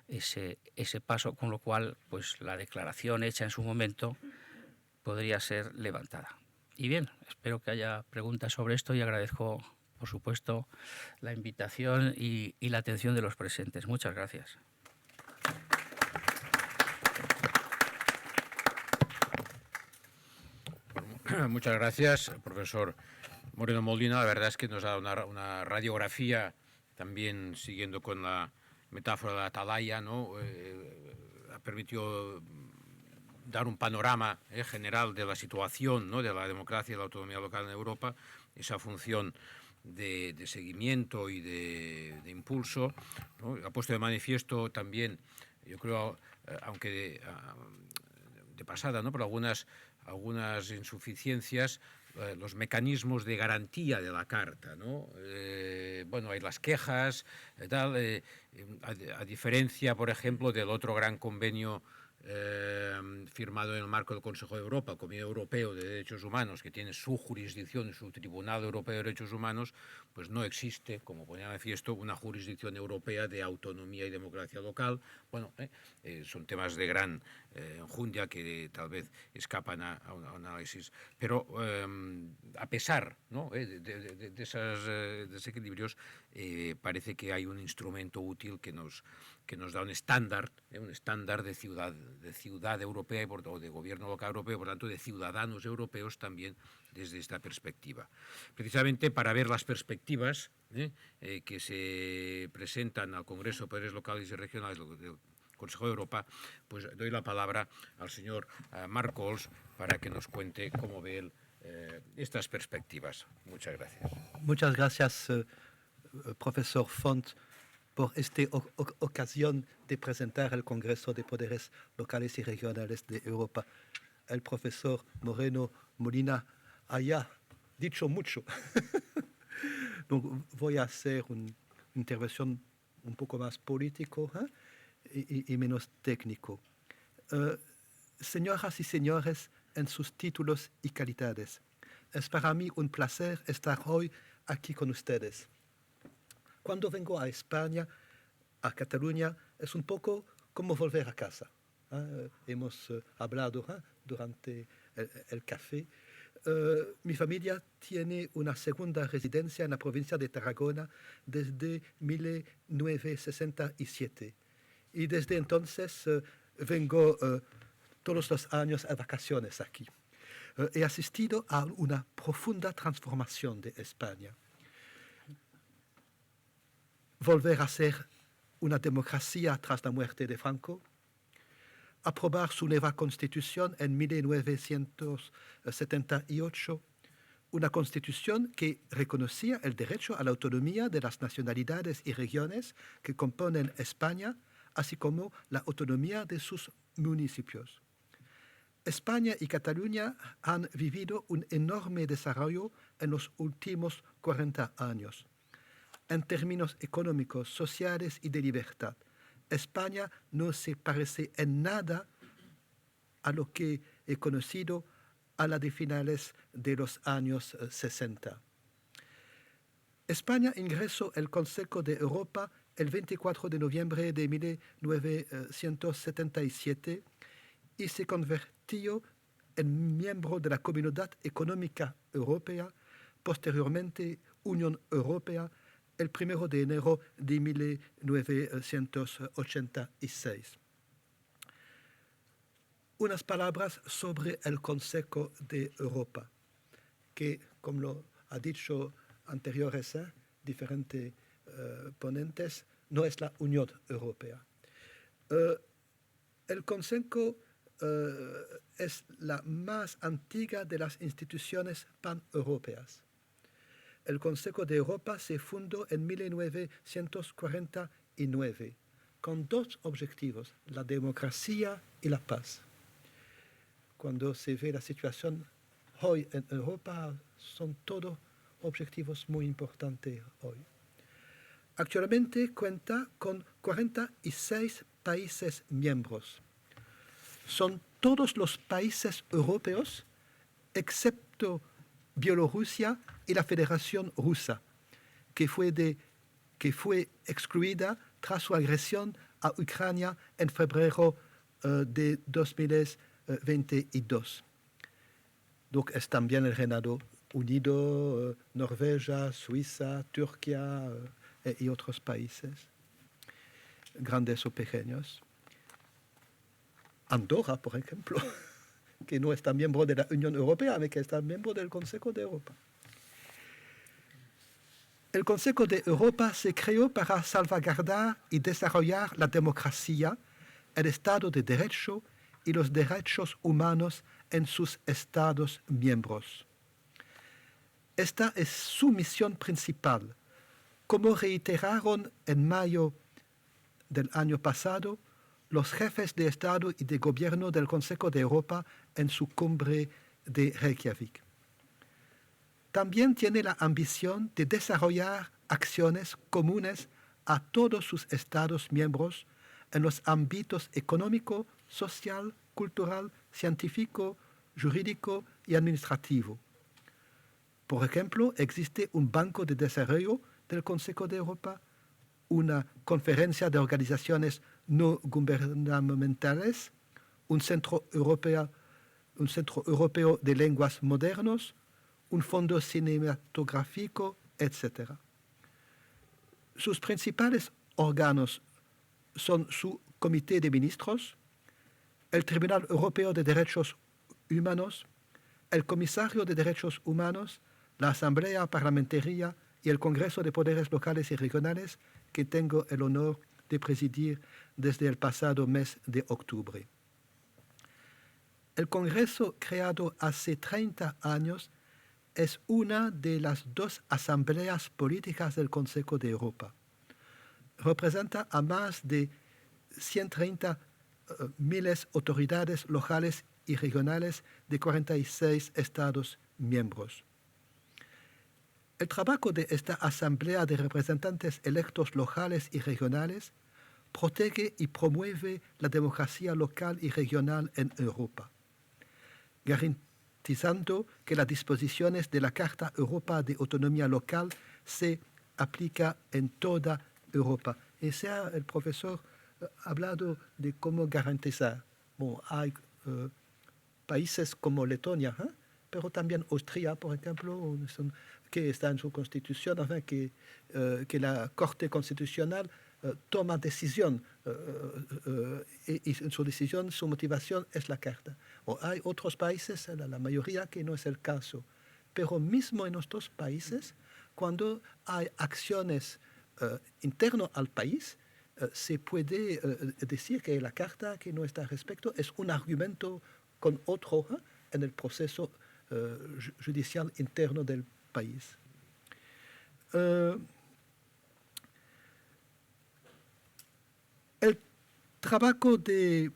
ese paso, con lo cual pues la declaración hecha en su momento podría ser levantada. Y bien, espero que haya preguntas sobre esto y agradezco, por supuesto, la invitación y la atención de los presentes. Muchas gracias. Muchas gracias, profesor Moreno Molina. La verdad es que nos ha dado una radiografía, también siguiendo con la metáfora de la atalaya, ¿no? Ha permitido dar un panorama general de la situación, ¿no?, de la democracia y la autonomía local en Europa, esa función de seguimiento y de impulso, ¿no? Ha puesto de manifiesto también, yo creo, aunque de pasada, ¿no?, por algunas insuficiencias, los mecanismos de garantía de la Carta, ¿no? Bueno, hay las quejas, tal, a diferencia, por ejemplo, del otro gran convenio firmado en el marco del Consejo de Europa, el Comité Europeo de Derechos Humanos, que tiene su jurisdicción, su Tribunal Europeo de Derechos Humanos, pues no existe, como ponía de manifiesto, una jurisdicción europea de autonomía y democracia local. Bueno, son temas de gran enjundia que tal vez escapan a un análisis, pero a pesar, ¿no?, de esos desequilibrios, parece que hay un instrumento útil que nos da un estándar de ciudad europea o de gobierno local europeo, por tanto de ciudadanos europeos también desde esta perspectiva. Precisamente para ver las perspectivas que se presentan al Congreso de Poderes Locales y Regionales del Consejo de Europa, pues doy la palabra al señor Marc Ols para que nos cuente cómo ve él estas perspectivas. Muchas gracias. Muchas gracias, profesor Font, por esta ocasión de presentar el Congreso de Poderes Locales y Regionales de Europa. El profesor Moreno Molina haya dicho mucho. Voy a hacer una intervención un poco más político y menos técnico. Señoras y señores, en sus títulos y calidades, es para mí un placer estar hoy aquí con ustedes. Cuando vengo a España, a Cataluña, es un poco como volver a casa. Hemos hablado durante el café. Mi familia tiene una segunda residencia en la provincia de Tarragona desde 1967. Y desde entonces vengo todos los años a vacaciones aquí. he asistido a una profunda transformación de España. Volver a ser una democracia tras la muerte de Franco, aprobar su nueva constitución en 1978, una constitución que reconocía el derecho a la autonomía de las nacionalidades y regiones que componen España, así como la autonomía de sus municipios. España y Cataluña han vivido un enorme desarrollo en los últimos 40 años. En términos económicos, sociales y de libertad, España no se parece en nada a lo que he conocido a la de finales de los años 60. España ingresó al Consejo de Europa el 24 de noviembre de 1977 y se convirtió en miembro de la Comunidad Económica Europea, posteriormente Unión Europea, el 1 de enero de 1986. Unas palabras sobre el Consejo de Europa, que, como lo ha dicho anteriores diferentes ponentes, no es la Unión Europea. El Consejo es la más antigua de las instituciones paneuropeas. El Consejo de Europa se fundó en 1949 con dos objetivos, la democracia y la paz. Cuando se ve la situación hoy en Europa, son todos objetivos muy importantes hoy. Actualmente cuenta con 46 países miembros. Son todos los países europeos, excepto Bielorrusia y la Federación Rusa, que fue excluida tras su agresión a Ucrania en febrero de 2022. Donc es también el Reino Unido, Noruega, Suiza, Turquía y otros países, grandes o pequeños. Andorra, por ejemplo, que no está miembro de la Unión Europea, sino que está miembro del Consejo de Europa. El Consejo de Europa se creó para salvaguardar y desarrollar la democracia, el Estado de Derecho y los derechos humanos en sus Estados miembros. Esta es su misión principal, como reiteraron en mayo del año pasado los jefes de Estado y de Gobierno del Consejo de Europa en su cumbre de Reykjavik. También tiene la ambición de desarrollar acciones comunes a todos sus Estados miembros en los ámbitos económico, social, cultural, científico, jurídico y administrativo. Por ejemplo, existe un Banco de Desarrollo del Consejo de Europa, una conferencia de organizaciones no gubernamentales, un centro europeo de lenguas modernos, un fondo cinematográfico, etc. Sus principales órganos son su Comité de Ministros, el Tribunal Europeo de Derechos Humanos, el Comisario de Derechos Humanos, la Asamblea Parlamentaria y el Congreso de Poderes Locales y Regionales, que tengo el honor de presidir desde el pasado mes de octubre. El Congreso, creado hace 30 años, es una de las dos asambleas políticas del Consejo de Europa. Representa a más de 130.000 autoridades locales y regionales de 46 Estados miembros. El trabajo de esta Asamblea de Representantes Electos Locales y Regionales protege y promueve la democracia local y regional en Europa, garantizando que las disposiciones de la Carta Europea de Autonomía Local se aplican en toda Europa. Y el profesor ha hablado de cómo garantizar. Bueno, hay países como Letonia, pero también Austria, por ejemplo, que está en su constitución, que la Corte Constitucional toma decisión y en su decisión, su motivación es la Carta. O hay otros países, la mayoría que no es el caso. Pero mismo en estos países, cuando hay acciones internas al país, se puede decir que la carta que no está respecto es un argumento con otro en el proceso judicial interno del país. El trabajo de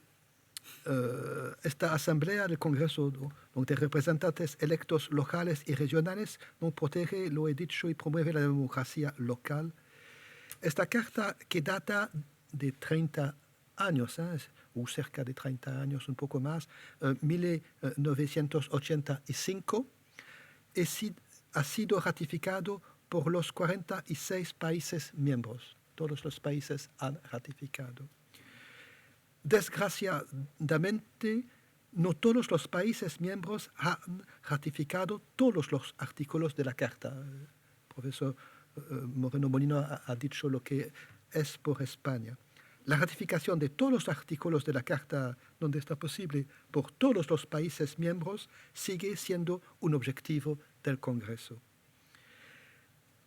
esta Asamblea del Congreso de Representantes Electos Locales y Regionales protege, lo he dicho, y promueve la democracia local. Esta carta que data de 30 años, o cerca de 30 años, un poco más, 1985, ha sido ratificado por los 46 países miembros. Todos los países han ratificado. Desgraciadamente, no todos los países miembros han ratificado todos los artículos de la Carta. El profesor Moreno Molino ha dicho lo que es por España. La ratificación de todos los artículos de la Carta, donde está posible, por todos los países miembros, sigue siendo un objetivo del Congreso.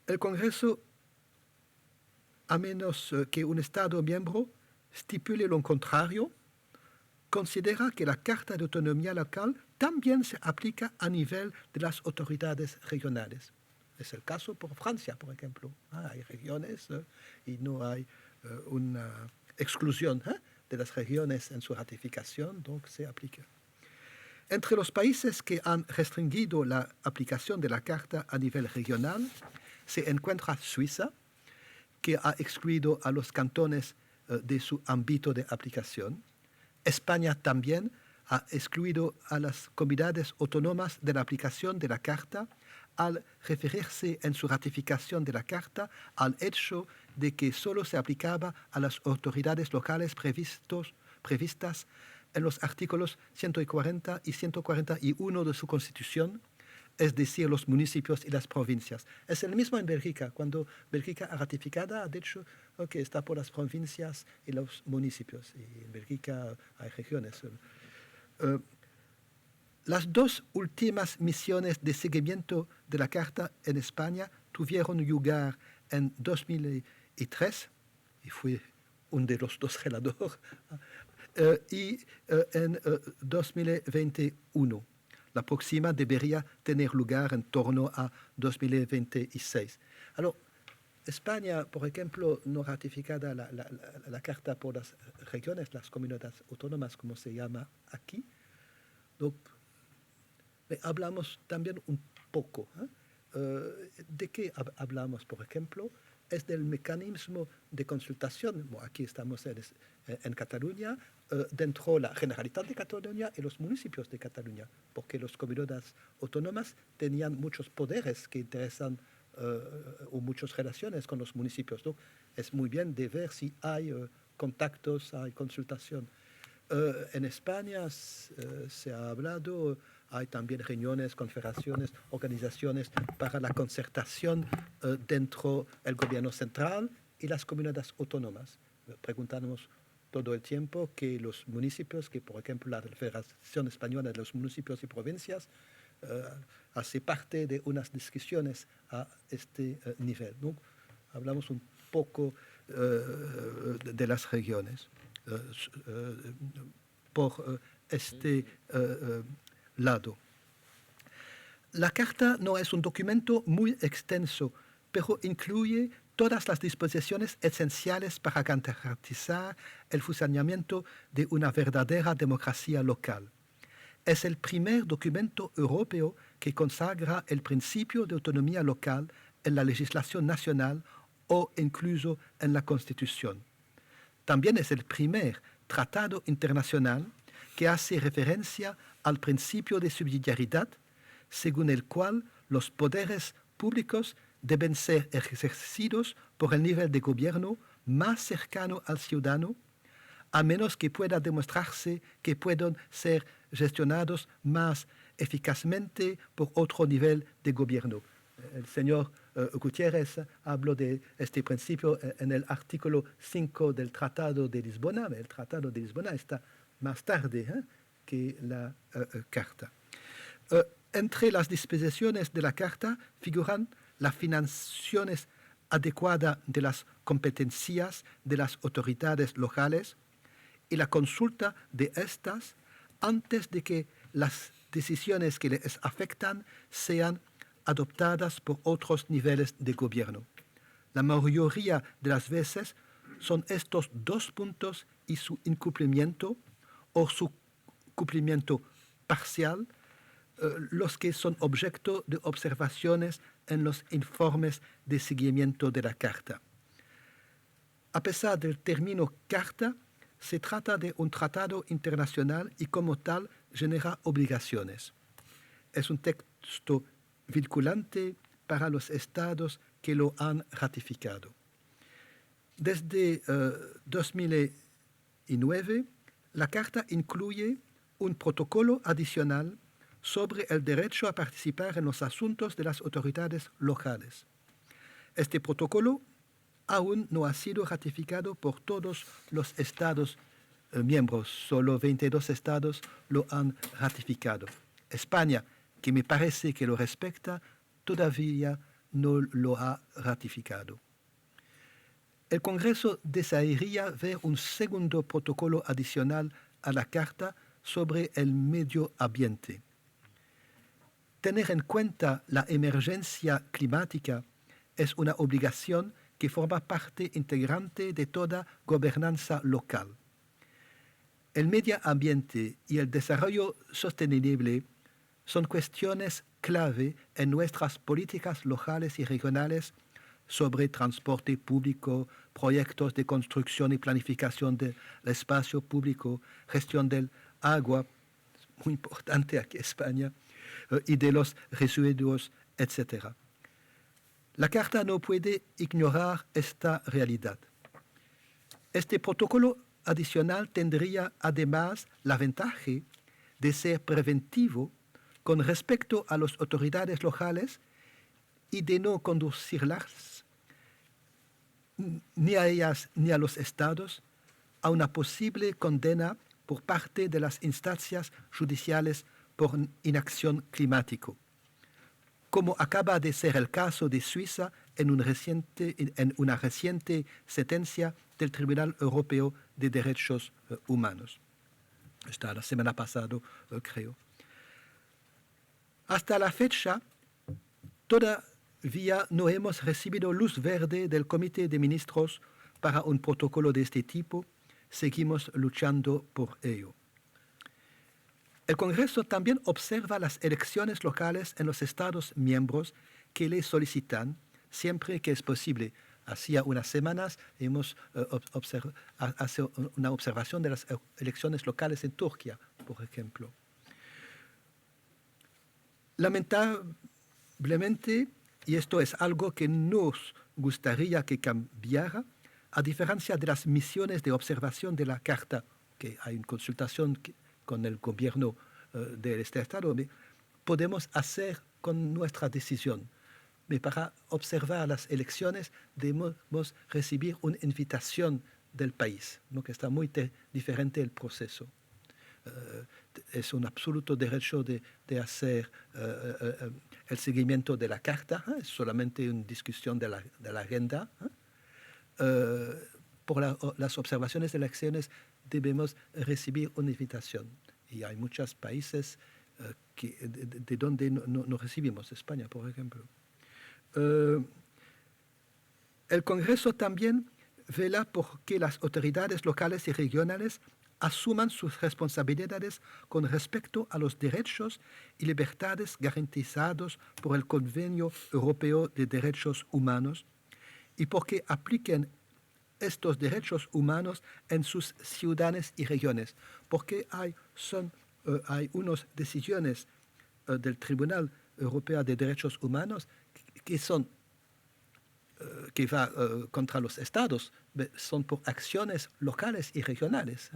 El Congreso, a menos que un Estado miembro estipule lo contrario, considera que la Carta de Autonomía Local también se aplica a nivel de las autoridades regionales. Es el caso por Francia, por ejemplo. Hay regiones y no hay una exclusión de las regiones en su ratificación, entonces se aplica. Entre los países que han restringido la aplicación de la Carta a nivel regional se encuentra Suiza, que ha excluido a los cantones de su ámbito de aplicación. España también ha excluido a las comunidades autónomas de la aplicación de la Carta al referirse en su ratificación de la Carta al hecho de que solo se aplicaba a las autoridades locales previstas en los artículos 140 y 141 de su Constitución, es decir, los municipios y las provincias. Es el mismo en Bélgica. Cuando Bélgica ha ratificado, ha dicho que está por las provincias y los municipios. Y en Bélgica hay regiones. Las dos últimas misiones de seguimiento de la Carta en España tuvieron lugar en 2003, y fui uno de los dos relatores, y en 2021. La próxima debería tener lugar en torno a 2026. Alors, España, por ejemplo, no ratificada la Carta por las regiones, las comunidades autónomas, como se llama aquí. Donc, hablamos también un poco. ¿De qué hablamos, por ejemplo? Es del mecanismo de consultación. Bueno, aquí estamos en Cataluña, dentro de la Generalitat de Cataluña y los municipios de Cataluña, porque las comunidades autónomas tenían muchos poderes que interesan o muchas relaciones con los municipios, ¿no? Es muy bien de ver si hay contactos, hay consultación. En España se ha hablado, hay también reuniones, confederaciones, organizaciones para la concertación dentro del gobierno central y las comunidades autónomas. Preguntamos todo el tiempo que los municipios, que por ejemplo la Federación Española de los Municipios y Provincias hace parte de unas discusiones a este nivel, ¿no? Hablamos un poco de las regiones por este lado. La Carta no es un documento muy extenso, pero incluye todas las disposiciones esenciales para garantizar el funcionamiento de una verdadera democracia local. Es el primer documento europeo que consagra el principio de autonomía local en la legislación nacional o incluso en la Constitución. También es el primer tratado internacional que hace referencia al principio de subsidiariedad, según el cual los poderes públicos deben ser ejercidos por el nivel de gobierno más cercano al ciudadano, a menos que pueda demostrarse que puedan ser gestionados más eficazmente por otro nivel de gobierno. El señor Gutiérrez habló de este principio en el artículo 5 del Tratado de Lisbona. El Tratado de Lisbona está más tarde que la Carta. Entre las disposiciones de la Carta figuran la financiación adecuada de las competencias de las autoridades locales y la consulta de estas antes de que las decisiones que les afectan sean adoptadas por otros niveles de gobierno. La mayoría de las veces son estos dos puntos y su incumplimiento o su cumplimiento parcial los que son objeto de observaciones en los informes de seguimiento de la Carta. A pesar del término Carta, se trata de un tratado internacional y como tal genera obligaciones. Es un texto vinculante para los estados que lo han ratificado. Desde 2009, la Carta incluye un protocolo adicional sobre el derecho a participar en los asuntos de las autoridades locales. Este protocolo aún no ha sido ratificado por todos los estados miembros, solo 22 estados lo han ratificado. España, que me parece que lo respecta, todavía no lo ha ratificado. El Congreso desearía ver un segundo protocolo adicional a la Carta sobre el medio ambiente. Tener en cuenta la emergencia climática es una obligación que forma parte integrante de toda gobernanza local. El medio ambiente y el desarrollo sostenible son cuestiones clave en nuestras políticas locales y regionales sobre transporte público, proyectos de construcción y planificación del espacio público, gestión del agua, muy importante aquí en España, y de los residuos, etc. La Carta no puede ignorar esta realidad. Este protocolo adicional tendría además la ventaja de ser preventivo con respecto a las autoridades locales y de no conducirlas ni a ellas ni a los estados a una posible condena por parte de las instancias judiciales por inacción climática, como acaba de ser el caso de Suiza en una reciente sentencia del Tribunal Europeo de Derechos Humanos. Está la semana pasada, creo. Hasta la fecha, todavía no hemos recibido luz verde del Comité de Ministros para un protocolo de este tipo. Seguimos luchando por ello. El Congreso también observa las elecciones locales en los Estados miembros que le solicitan siempre que es posible. Hacía unas semanas hemos hecho una observación de las elecciones locales en Turquía, por ejemplo. Lamentablemente, y esto es algo que nos gustaría que cambiara, a diferencia de las misiones de observación de la Carta, que hay una consultación con el gobierno de este Estado, podemos hacer con nuestra decisión. Para observar las elecciones debemos recibir una invitación del país, ¿no? Que está muy diferente el proceso. Es un absoluto derecho de hacer el seguimiento de la Carta, es solamente una discusión de la agenda. Por las observaciones de elecciones debemos recibir una invitación. Y hay muchos países de donde no recibimos, España, por ejemplo. El Congreso también vela por que las autoridades locales y regionales asuman sus responsabilidades con respecto a los derechos y libertades garantizados por el Convenio Europeo de Derechos Humanos y porque apliquen estos derechos humanos en sus ciudades y regiones, porque hay unas decisiones del Tribunal Europeo de Derechos Humanos que va contra los estados, son por acciones locales y regionales.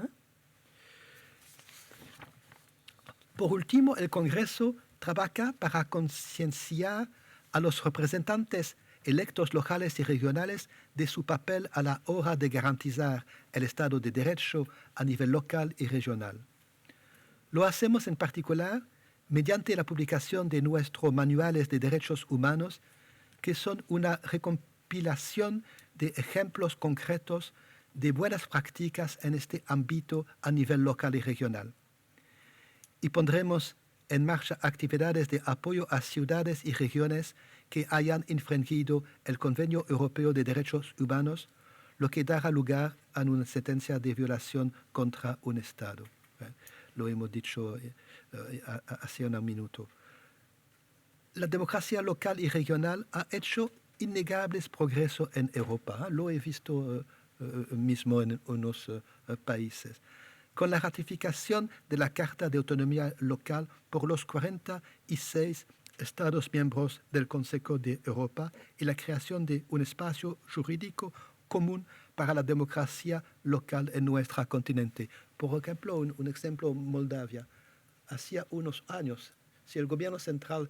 Por último, el Congreso trabaja para concienciar a los representantes electos locales y regionales de su papel a la hora de garantizar el Estado de Derecho a nivel local y regional. Lo hacemos en particular mediante la publicación de nuestros manuales de derechos humanos, que son una recompilación de ejemplos concretos de buenas prácticas en este ámbito a nivel local y regional. Y pondremos en marcha actividades de apoyo a ciudades y regiones que hayan infringido el Convenio Europeo de Derechos Humanos, lo que dará lugar a una sentencia de violación contra un Estado. Lo hemos dicho hace un minuto. La democracia local y regional ha hecho innegables progresos en Europa. Lo he visto mismo en unos países. Con la ratificación de la Carta de Autonomía Local por los 46 Estados miembros del Consejo de Europa y la creación de un espacio jurídico común para la democracia local en nuestro continente. Por ejemplo, un ejemplo, Moldavia. Hacía unos años, si el gobierno central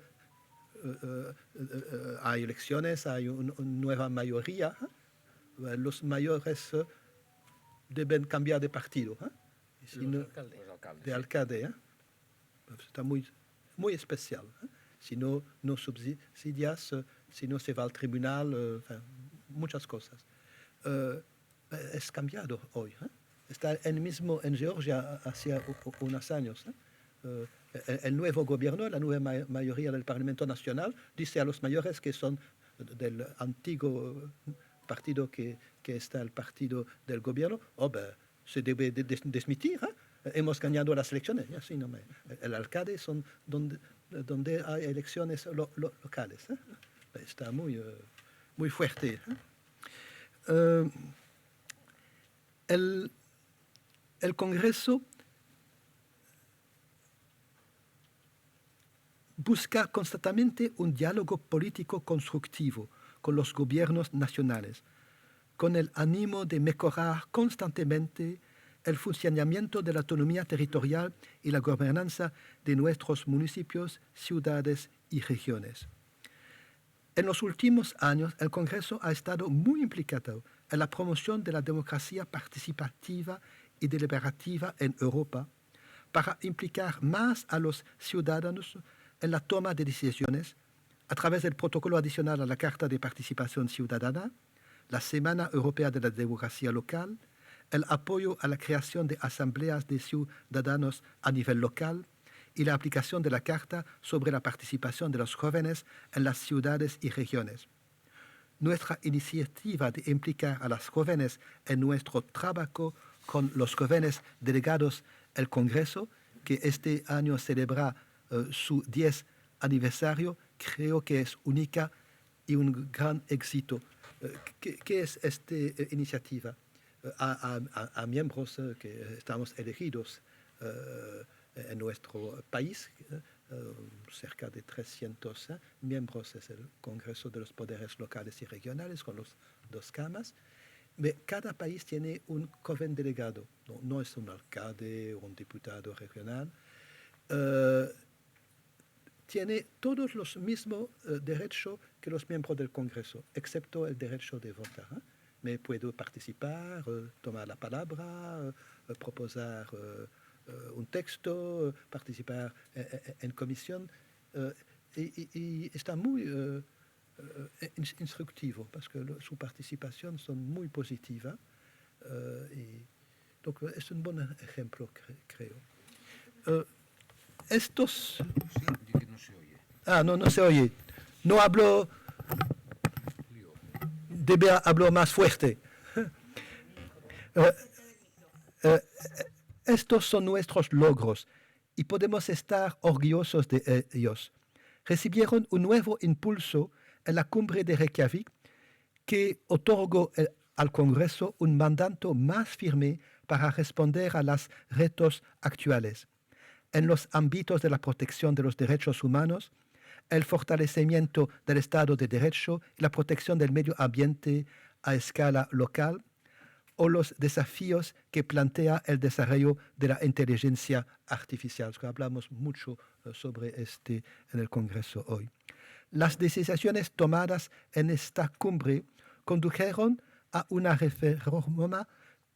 hay elecciones, hay una nueva mayoría, los mayores deben cambiar de partido. Si no, de alcalde. Está muy, muy especial. Si no, no subsidias, si no se va al tribunal, muchas cosas. Es cambiado hoy. Está el mismo en Georgia hace unos años. El nuevo gobierno, la nueva mayoría del Parlamento Nacional, dice a los mayores que son del antiguo partido que está el partido del gobierno, se debe desmitir. Hemos ganado las elecciones. Así no el alcalde son donde hay elecciones locales. Está muy, muy fuerte. El Congreso busca constantemente un diálogo político constructivo con los gobiernos nacionales, con el ánimo de mejorar constantemente el funcionamiento de la autonomía territorial y la gobernanza de nuestros municipios, ciudades y regiones. En los últimos años, el Congreso ha estado muy implicado en la promoción de la democracia participativa y deliberativa en Europa para implicar más a los ciudadanos en la toma de decisiones a través del protocolo adicional a la Carta de Participación Ciudadana, la Semana Europea de la Democracia Local, el apoyo a la creación de asambleas de ciudadanos a nivel local y la aplicación de la Carta sobre la participación de los jóvenes en las ciudades y regiones. Nuestra iniciativa de implicar a los jóvenes en nuestro trabajo con los jóvenes delegados del Congreso, que este año celebra su 10 aniversario, creo que es única y un gran éxito. ¿Qué es esta iniciativa? A miembros que estamos elegidos en nuestro país, cerca de 300 miembros es el Congreso de los Poderes Locales y Regionales con los dos camas. Cada país tiene un joven delegado, no es un alcalde o un diputado regional. Tiene todos los mismos derechos que los miembros del Congreso, excepto el derecho de votar. Me puedo participar, tomar la palabra, proponer un texto, participar en comisión. Y está muy instructivo, porque su participación son muy positiva. Donc es un buen ejemplo, creo. Estos... Sí, no se oye. No se oye. No hablo... Debe hablar más fuerte. Estos son nuestros logros y podemos estar orgullosos de ellos. Recibieron un nuevo impulso en la cumbre de Reykjavik que otorgó al Congreso un mandato más firme para responder a los retos actuales en los ámbitos de la protección de los derechos humanos, el fortalecimiento del Estado de Derecho y la protección del medio ambiente a escala local, o los desafíos que plantea el desarrollo de la inteligencia artificial. Hablamos mucho sobre este en el Congreso hoy. Las decisiones tomadas en esta cumbre condujeron a una reforma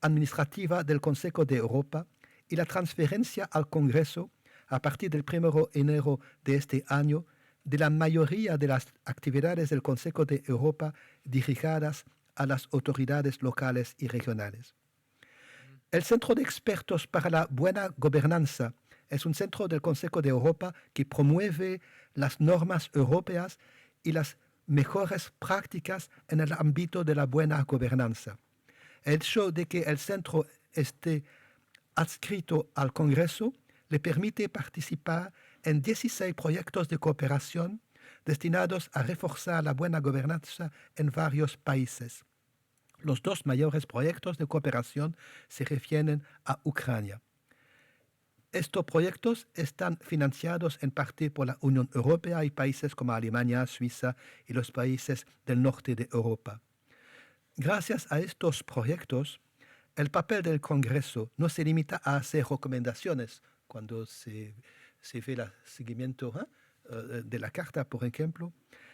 administrativa del Consejo de Europa y la transferencia al Congreso a partir del 1 de enero de este año, de la mayoría de las actividades del Consejo de Europa dirigidas a las autoridades locales y regionales. El Centro de Expertos para la Buena Gobernanza es un centro del Consejo de Europa que promueve las normas europeas y las mejores prácticas en el ámbito de la buena gobernanza. El hecho de que el centro esté adscrito al Congreso le permite participar en 16 proyectos de cooperación destinados a reforzar la buena gobernanza en varios países. Los dos mayores proyectos de cooperación se refieren a Ucrania. Estos proyectos están financiados en parte por la Unión Europea y países como Alemania, Suiza y los países del norte de Europa. Gracias a estos proyectos, el papel del Congreso no se limita a hacer recomendaciones cuando se ve el seguimiento de la Carta, por ejemplo.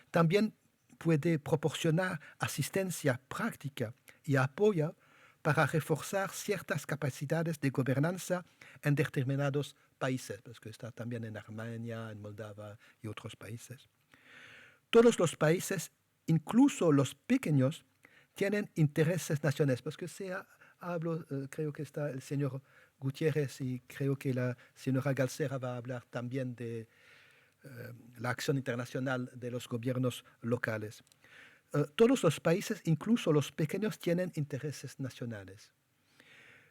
También puede proporcionar asistencia práctica y apoyo para reforzar ciertas capacidades de gobernanza en determinados países, porque está también en Armenia, en Moldavia y otros países. Todos los países, incluso los pequeños, tienen intereses nacionales, porque creo que está el señor Gutiérrez y creo que la señora Galcera va a hablar también de la acción internacional de los gobiernos locales. Todos los países, incluso los pequeños, tienen intereses nacionales.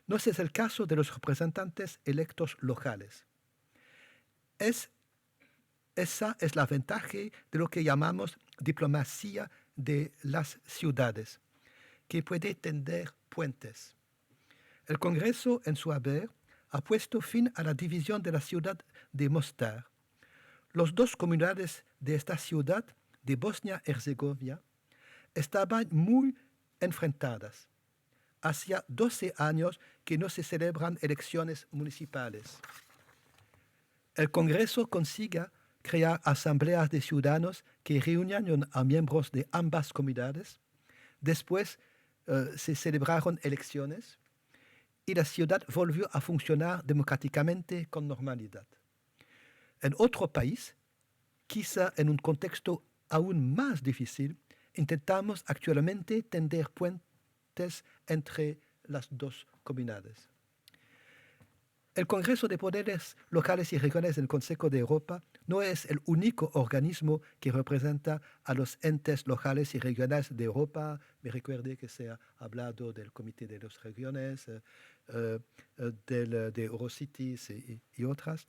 No es el caso de los representantes electos locales. Esa es la ventaja de lo que llamamos diplomacia de las ciudades, que puede tender puentes. El Congreso, en su haber, ha puesto fin a la división de la ciudad de Mostar. Las dos comunidades de esta ciudad, de Bosnia-Herzegovina, estaban muy enfrentadas. Hacía 12 años que no se celebran elecciones municipales. El Congreso consigue crear asambleas de ciudadanos que reunían a miembros de ambas comunidades. Después se celebraron elecciones y la ciudad volvió a funcionar democráticamente con normalidad. En otro país, quizá en un contexto aún más difícil, intentamos actualmente tender puentes entre las dos comunidades. El Congreso de Poderes Locales y Regionales del Consejo de Europa no es el único organismo que representa a los entes locales y regionales de Europa. Me recuerde que se ha hablado del Comité de las Regiones, de Eurocities y otras.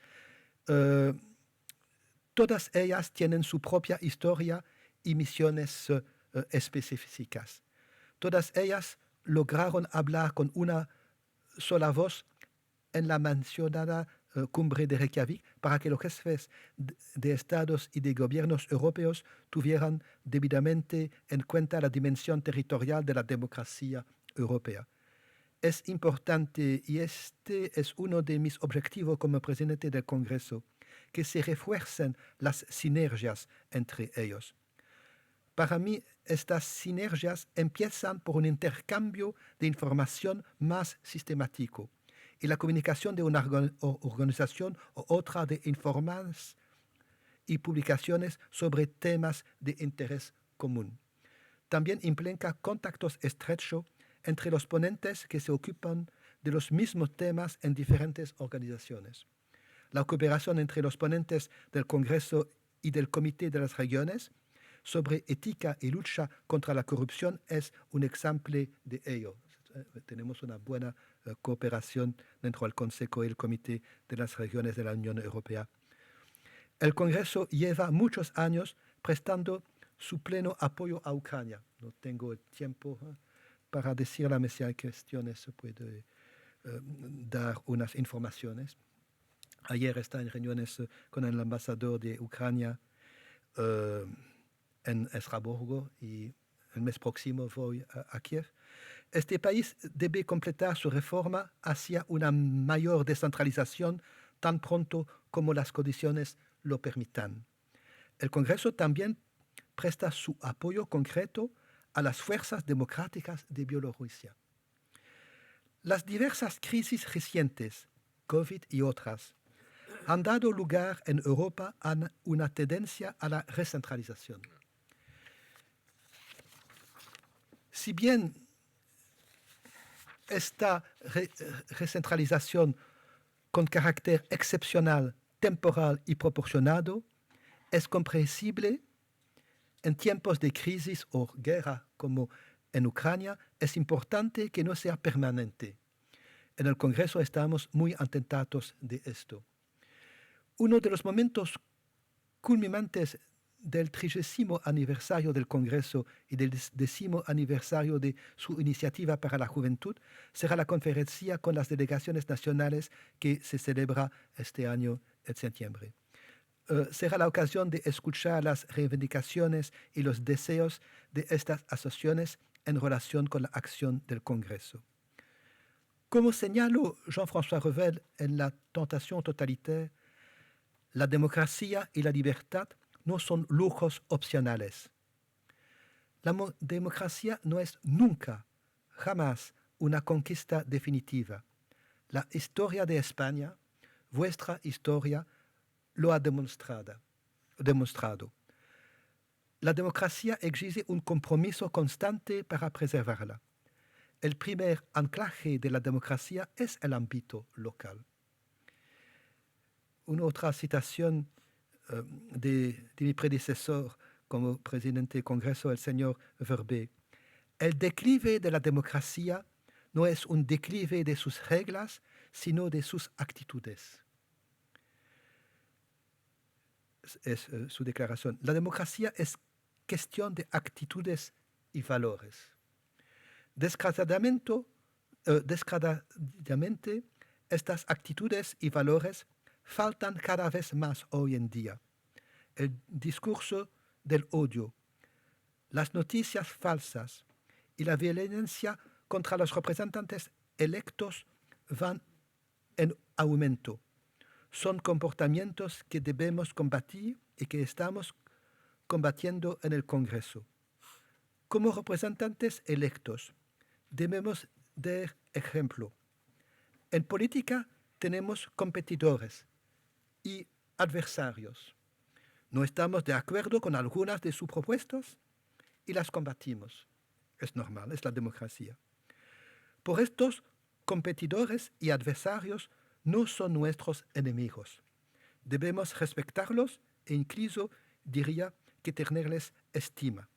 Todas ellas tienen su propia historia y misiones específicas. Todas ellas lograron hablar con una sola voz en la mencionada cumbre de Reykjavik para que los jefes de estados y de gobiernos europeos tuvieran debidamente en cuenta la dimensión territorial de la democracia europea. Es importante, y este es uno de mis objetivos como presidente del Congreso, que se refuercen las sinergias entre ellos. Para mí, estas sinergias empiezan por un intercambio de información más sistemático y la comunicación de una organización o otra de informes y publicaciones sobre temas de interés común. También implica contactos estrechos entre los ponentes que se ocupan de los mismos temas en diferentes organizaciones. La cooperación entre los ponentes del Congreso y del Comité de las Regiones sobre ética y lucha contra la corrupción es un ejemplo de ello. Tenemos una buena cooperación dentro del Consejo y el Comité de las Regiones de la Unión Europea. El Congreso lleva muchos años prestando su pleno apoyo a Ucrania. No tengo el tiempo para decirla, si hay cuestiones se puede dar unas informaciones. Ayer estaba en reuniones con el embajador de Ucrania en Estrasburgo y el mes próximo voy a Kiev. Este país debe completar su reforma hacia una mayor descentralización tan pronto como las condiciones lo permitan. El Congreso también presta su apoyo concreto a las fuerzas democráticas de Bielorrusia. Las diversas crisis recientes, COVID y otras, han dado lugar en Europa a una tendencia a la recentralización. Si bien esta recentralización con carácter excepcional, temporal y proporcionado es comprensible en tiempos de crisis o guerra como en Ucrania, es importante que no sea permanente. En el Congreso estamos muy atentados de esto. Uno de los momentos culminantes del 30º aniversario del Congreso y del 10º aniversario de su iniciativa para la juventud será la conferencia con las delegaciones nacionales que se celebra este año en septiembre. Será la ocasión de escuchar las reivindicaciones y los deseos de estas asociaciones en relación con la acción del Congreso. Como señaló Jean-François Revel en La tentación totalitaire, la democracia y la libertad no son lujos opcionales. La democracia no es nunca, jamás, una conquista definitiva. La historia de España, vuestra historia, lo ha demostrado. La democracia exige un compromiso constante para preservarla. El primer anclaje de la democracia es el ámbito local. Una otra citación de mi predecesor como presidente del Congreso, el señor Verbé. El declive de la democracia no es un declive de sus reglas, sino de sus actitudes. Es su declaración. La democracia es cuestión de actitudes y valores. Desgraciadamente, estas actitudes y valores faltan cada vez más hoy en día. El discurso del odio, las noticias falsas y la violencia contra los representantes electos van en aumento. Son comportamientos que debemos combatir y que estamos combatiendo en el Congreso. Como representantes electos, debemos dar ejemplo. En política tenemos competidores y adversarios. No estamos de acuerdo con algunas de sus propuestas y las combatimos. Es normal, es la democracia. Por estos competidores y adversarios no son nuestros enemigos. Debemos respetarlos e incluso diría que tenerles estima.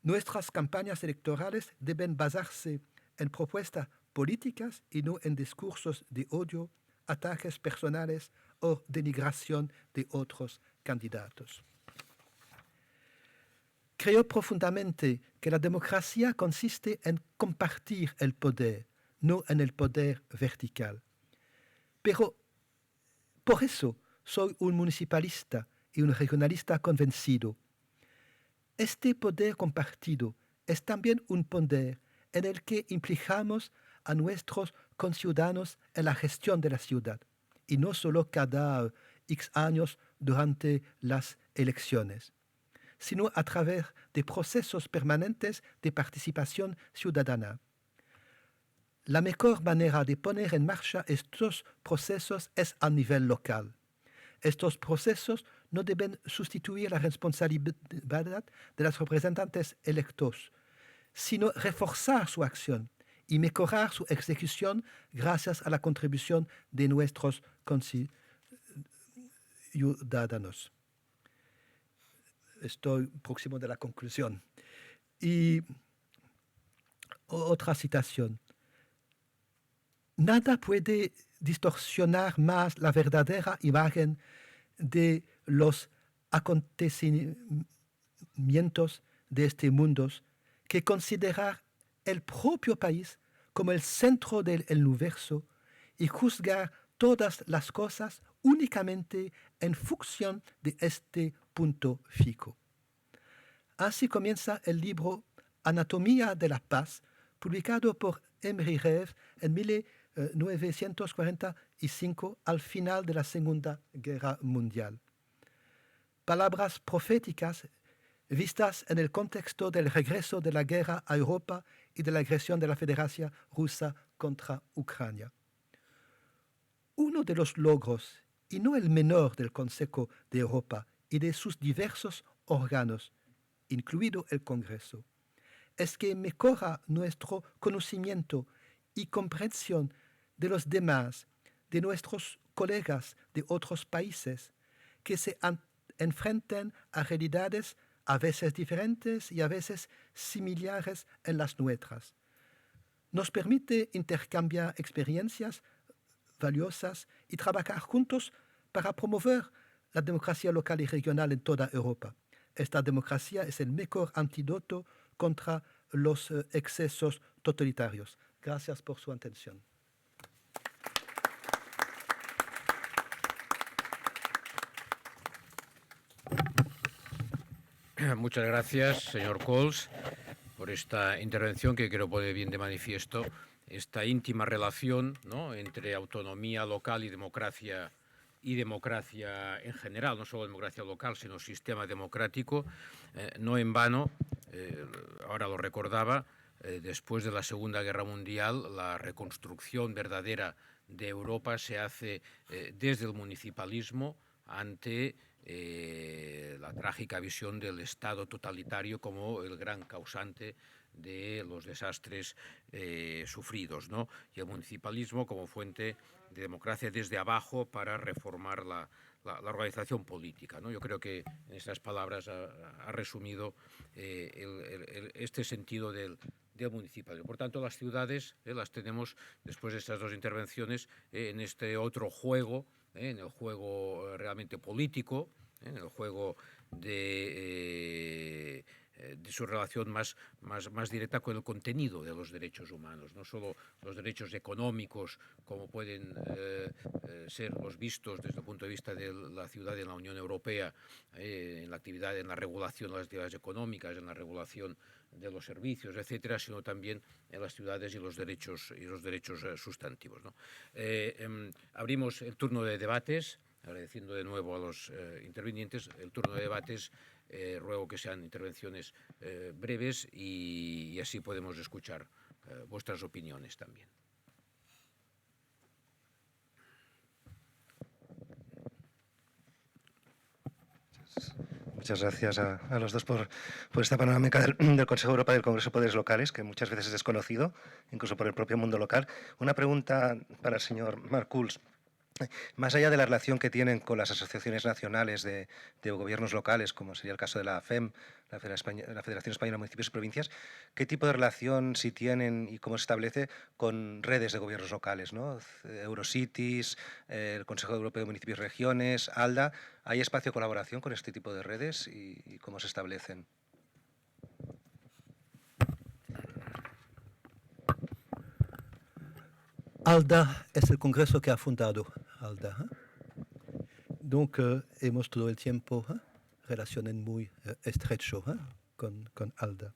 Nuestras campañas electorales deben basarse en propuestas políticas y no en discursos de odio, ataques personales o denigración de otros candidatos. Creo profundamente que la democracia consiste en compartir el poder, no en el poder vertical. Pero por eso soy un municipalista y un regionalista convencido. Este poder compartido es también un poder en el que implicamos a nuestros conciudadanos en la gestión de la ciudad, y no solo cada X años durante las elecciones, sino a través de procesos permanentes de participación ciudadana. La mejor manera de poner en marcha estos procesos es a nivel local. Estos procesos no deben sustituir la responsabilidad de los representantes electos, sino reforzar su acción y mejorar su ejecución gracias a la contribución de nuestros ciudadanos. Estoy próximo de la conclusión. Y otra citación. Nada puede distorsionar más la verdadera imagen de los acontecimientos de este mundo que considerar el propio país como el centro del universo y juzgar todas las cosas únicamente en función de este punto fijo. Así comienza el libro Anatomía de la Paz, publicado por Emery Rev en 1945, al final de la Segunda Guerra Mundial. Palabras proféticas vistas en el contexto del regreso de la guerra a Europa y de la agresión de la Federación Rusa contra Ucrania. Uno de los logros y no el menor del Consejo de Europa y de sus diversos órganos, incluido el Congreso, es que mejora nuestro conocimiento y comprensión de los demás, de nuestros colegas de otros países, que se enfrentan a realidades a veces diferentes y a veces similares en las nuestras. Nos permite intercambiar experiencias valiosas y trabajar juntos para promover la democracia local y regional en toda Europa. Esta democracia es el mejor antídoto contra los excesos totalitarios. Gracias por su atención. Muchas gracias, señor Cols, por esta intervención que creo pone bien de manifiesto esta íntima relación, ¿no?, entre autonomía local y democracia en general, no solo democracia local, sino sistema democrático. No en vano, ahora lo recordaba, después de la Segunda Guerra Mundial, la reconstrucción verdadera de Europa se hace desde el municipalismo ante la trágica visión del Estado totalitario como el gran causante de los desastres sufridos, ¿no?, y el municipalismo como fuente de democracia desde abajo para reformar la organización política, ¿no? Yo creo que en estas palabras ha resumido este sentido del municipalismo. Por tanto, las ciudades las tenemos, después de estas dos intervenciones, en este otro juego, en el juego realmente político, en el juego de su relación más directa con el contenido de los derechos humanos, no solo los derechos económicos, como pueden ser los vistos desde el punto de vista de la ciudad en la Unión Europea, en la actividad, en la regulación de las actividades económicas, en la regulación de los servicios, etcétera, sino también en las ciudades y los derechos sustantivos, ¿no? Abrimos el turno de debates, agradeciendo de nuevo a los intervinientes. El turno de debates, ruego que sean intervenciones breves y así podemos escuchar vuestras opiniones también. Muchas gracias a los dos por esta panorámica del Consejo de Europa y del Congreso de Poderes Locales, que muchas veces es desconocido, incluso por el propio mundo local. Una pregunta para el señor Marculs. Más allá de la relación que tienen con las asociaciones nacionales de gobiernos locales, como sería el caso de la FEM, la Federación Española de Municipios y Provincias, ¿qué tipo de relación si tienen y cómo se establece con redes de gobiernos locales, ¿no? Eurocities, el Consejo Europeo de Municipios y Regiones, ALDA? ¿Hay espacio de colaboración con este tipo de redes y cómo se establecen? ALDA es el congreso que ha fundado ALDA. Donc, hemos todo el tiempo relaciones muy estrechas con ALDA.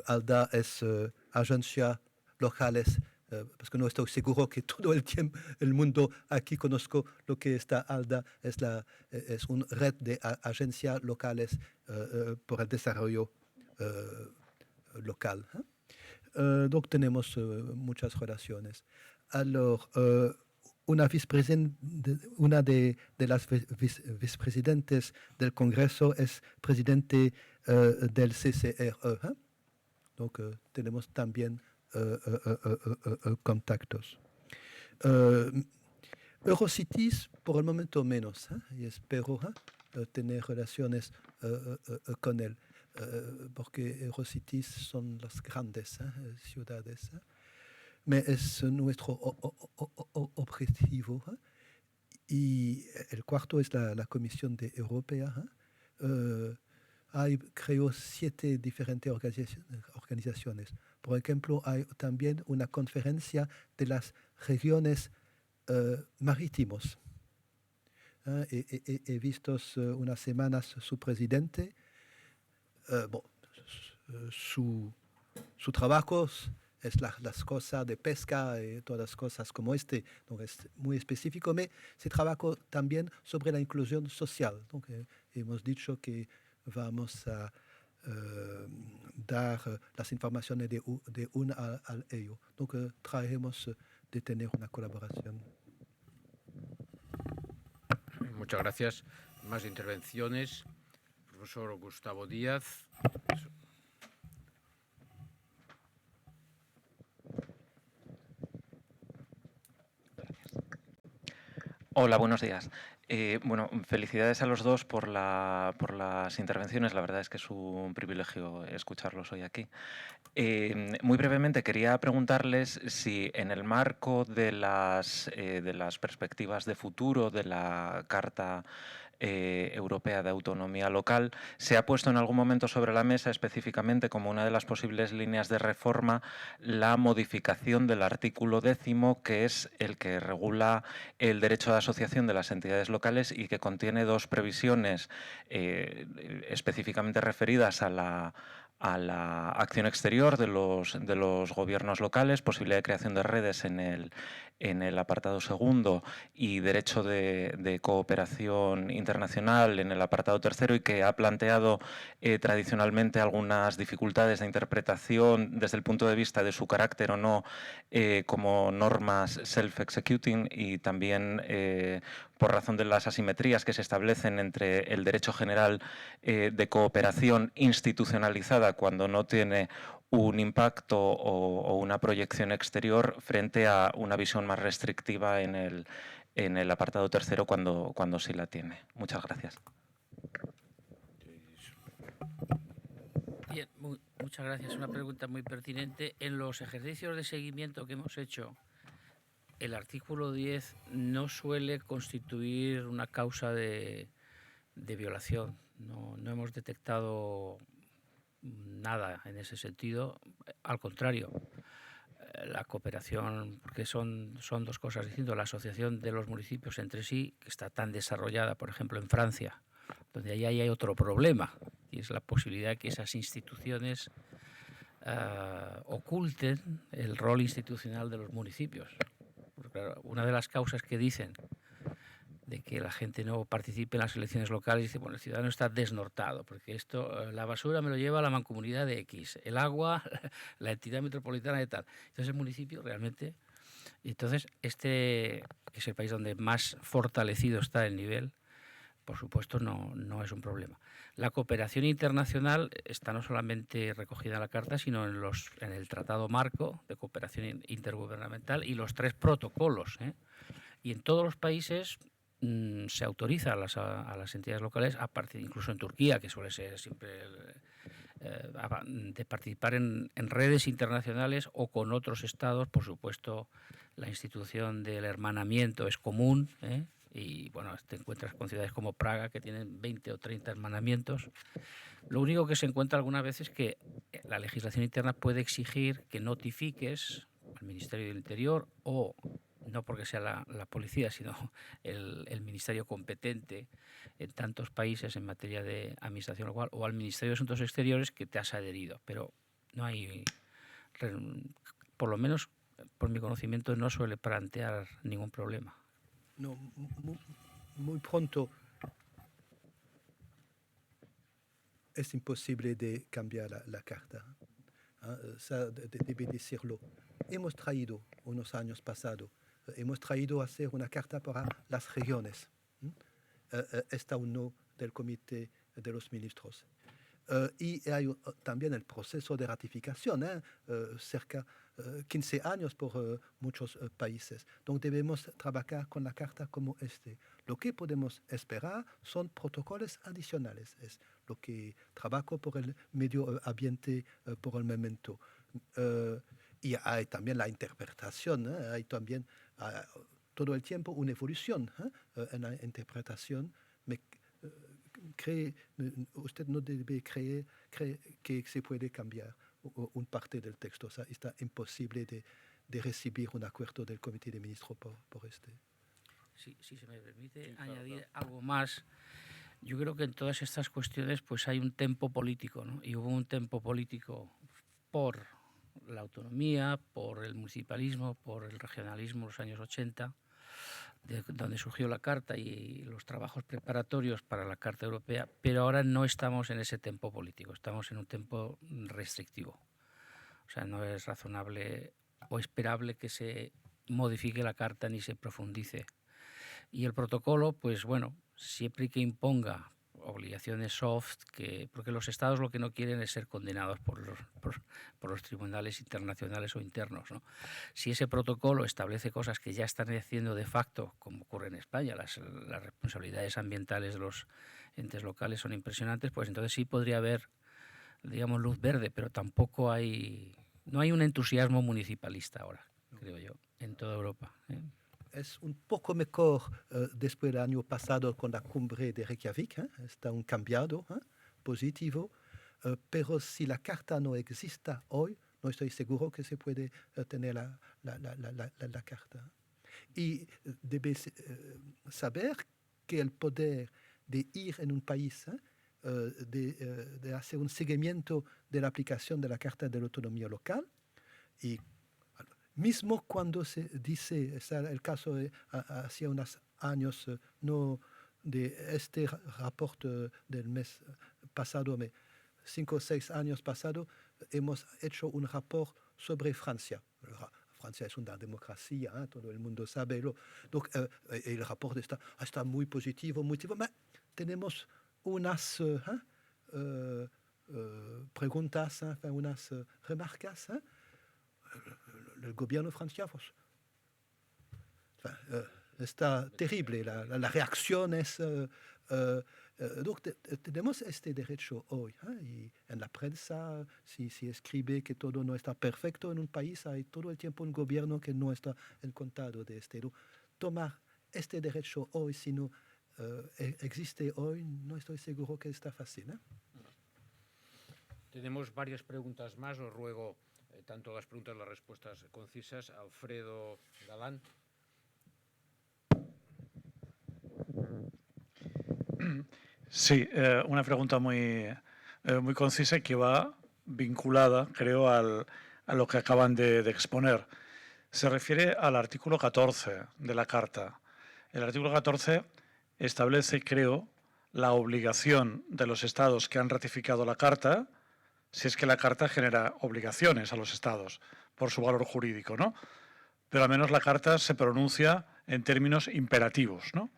ALDA es agencias locales, porque no estoy seguro que todo el tiempo el mundo aquí conozco lo que está ALDA, es una red de agencias locales por el desarrollo local. Donc tenemos muchas relaciones. Alors, una de las vicepresidentes del Congreso es presidente del CCRE. Donc, tenemos también contactos. Eurocities, por el momento menos, y espero tener relaciones con él. Porque Eurocities son las grandes ciudades, pero es nuestro objetivo. Y el cuarto es la Comisión Europea. Hay, creo, 7 diferentes organizaciones. Por ejemplo, hay también una conferencia de las regiones marítimas. He visto unas semanas su presidente. Su trabajo es las cosas de pesca y todas las cosas como este, donc es muy específico, pero se trabaja también sobre la inclusión social. Donc, hemos dicho que vamos a dar las informaciones de uno al ello. Donc, traemos de tener una colaboración. muchas gracias. Más intervenciones. Profesor Gustavo Díaz. Hola, buenos días. Bueno, felicidades a los dos por las intervenciones. La verdad es que es un privilegio escucharlos hoy aquí. Muy brevemente quería preguntarles si en el marco de las perspectivas de futuro de la Carta Europea de Autonomía Local se ha puesto en algún momento sobre la mesa específicamente como una de las posibles líneas de reforma la modificación del artículo 10, que es el que regula el derecho de asociación de las entidades locales y que contiene dos previsiones específicamente referidas a la acción exterior de los gobiernos locales, posibilidad de creación de redes en el apartado segundo y derecho de cooperación internacional en el apartado tercero, y que ha planteado tradicionalmente algunas dificultades de interpretación desde el punto de vista de su carácter o no como normas self-executing, y también por razón de las asimetrías que se establecen entre el derecho general de cooperación institucionalizada cuando no tiene un impacto o una proyección exterior frente a una visión más restrictiva en el apartado tercero cuando sí la tiene. Muchas gracias. Bien, muchas gracias. Una pregunta muy pertinente. En los ejercicios de seguimiento que hemos hecho, el artículo 10 no suele constituir una causa de violación. No hemos detectado nada en ese sentido. Al contrario, la cooperación, porque son dos cosas distintas. La asociación de los municipios entre sí, que está tan desarrollada, por ejemplo, en Francia, donde ahí hay otro problema, y es la posibilidad de que esas instituciones oculten el rol institucional de los municipios. Porque, claro, una de las causas que dicen de que la gente no participe en las elecciones locales, dice, bueno, el ciudadano está desnortado, porque esto, la basura me lo lleva a la mancomunidad de X, el agua, la entidad metropolitana de tal. Entonces el municipio realmente, entonces que es el país donde más fortalecido está el nivel, por supuesto no es un problema. La cooperación internacional está no solamente recogida en la Carta, sino en el Tratado Marco de Cooperación Intergubernamental y los 3 protocolos. Y en todos los países se autoriza a las entidades locales, incluso en Turquía, que suele ser siempre de participar en redes internacionales o con otros estados. Por supuesto, la institución del hermanamiento es común, y bueno, te encuentras con ciudades como Praga que tienen 20 o 30 hermanamientos. Lo único que se encuentra algunas veces es que la legislación interna puede exigir que notifiques al Ministerio del Interior, o no porque sea la policía, sino el ministerio competente en tantos países en materia de administración local, o al Ministerio de Asuntos Exteriores, que te has adherido. Pero no hay, por lo menos por mi conocimiento, no suele plantear ningún problema. No, muy pronto es imposible de cambiar la carta. Debe decirlo. Hemos traído unos años pasados, hemos traído a hacer una carta para las regiones. Está o no del Comité de los Ministros. Y hay también el proceso de ratificación, cerca 15 años por muchos países. Entonces debemos trabajar con la carta como este. Lo que podemos esperar son protocolos adicionales. Es lo que trabajo por el medio ambiente por el momento. Y hay también la interpretación, hay también todo el tiempo una evolución en la interpretación. Usted no debe creer que se puede cambiar una parte del texto. O sea, está imposible de recibir un acuerdo del Comité de Ministros por este. Si se me permite añadir algo más, yo creo que en todas estas cuestiones pues hay un tempo político, ¿no? Y hubo un tempo político por la autonomía, por el municipalismo, por el regionalismo en los años 80, donde surgió la Carta y los trabajos preparatorios para la Carta Europea, pero ahora no estamos en ese tempo político, estamos en un tempo restrictivo. O sea, no es razonable o esperable que se modifique la Carta ni se profundice. Y el protocolo, pues bueno, siempre que imponga obligaciones soft, porque los estados lo que no quieren es ser condenados por los tribunales internacionales o internos, ¿no? Si ese protocolo establece cosas que ya están haciendo de facto, como ocurre en España, las responsabilidades ambientales de los entes locales son impresionantes, pues entonces sí podría haber, digamos, luz verde, pero tampoco no hay un entusiasmo municipalista ahora, creo yo, en toda Europa, ¿eh? Es un poco mejor después del año pasado con la cumbre de Reykjavik, está un cambiado positivo, pero si la carta no exista hoy, no estoy seguro que se puede tener la carta. Y debes saber que el poder de ir en un país, de hacer un seguimiento de la aplicación de la Carta de la Autonomía Local, y mismo cuando se dice, está el caso de hace unos años, no de este reporte del mes pasado, 5 o 6 años pasado, hemos hecho un reporte sobre Francia. Francia es una democracia, todo el mundo sabe. Donc, el reporte está muy positivo, pero tenemos unas preguntas, unas remarcas. El gobierno francés está terrible, la reacción es... donc, tenemos este derecho hoy, y en la prensa, si escribe que todo no está perfecto en un país, hay todo el tiempo un gobierno que no está en contado de este. Tomar este derecho hoy, si no existe hoy, no estoy seguro que está fácil. Tenemos varias preguntas más, os ruego tanto las preguntas como las respuestas concisas. Alfredo Galán. Sí, una pregunta muy concisa y que va vinculada, creo, a lo que acaban de exponer. Se refiere al artículo 14 de la Carta. El artículo 14 establece, creo, la obligación de los estados que han ratificado la Carta, si es que la Carta genera obligaciones a los estados por su valor jurídico, ¿no? Pero al menos la Carta se pronuncia en términos imperativos, ¿no?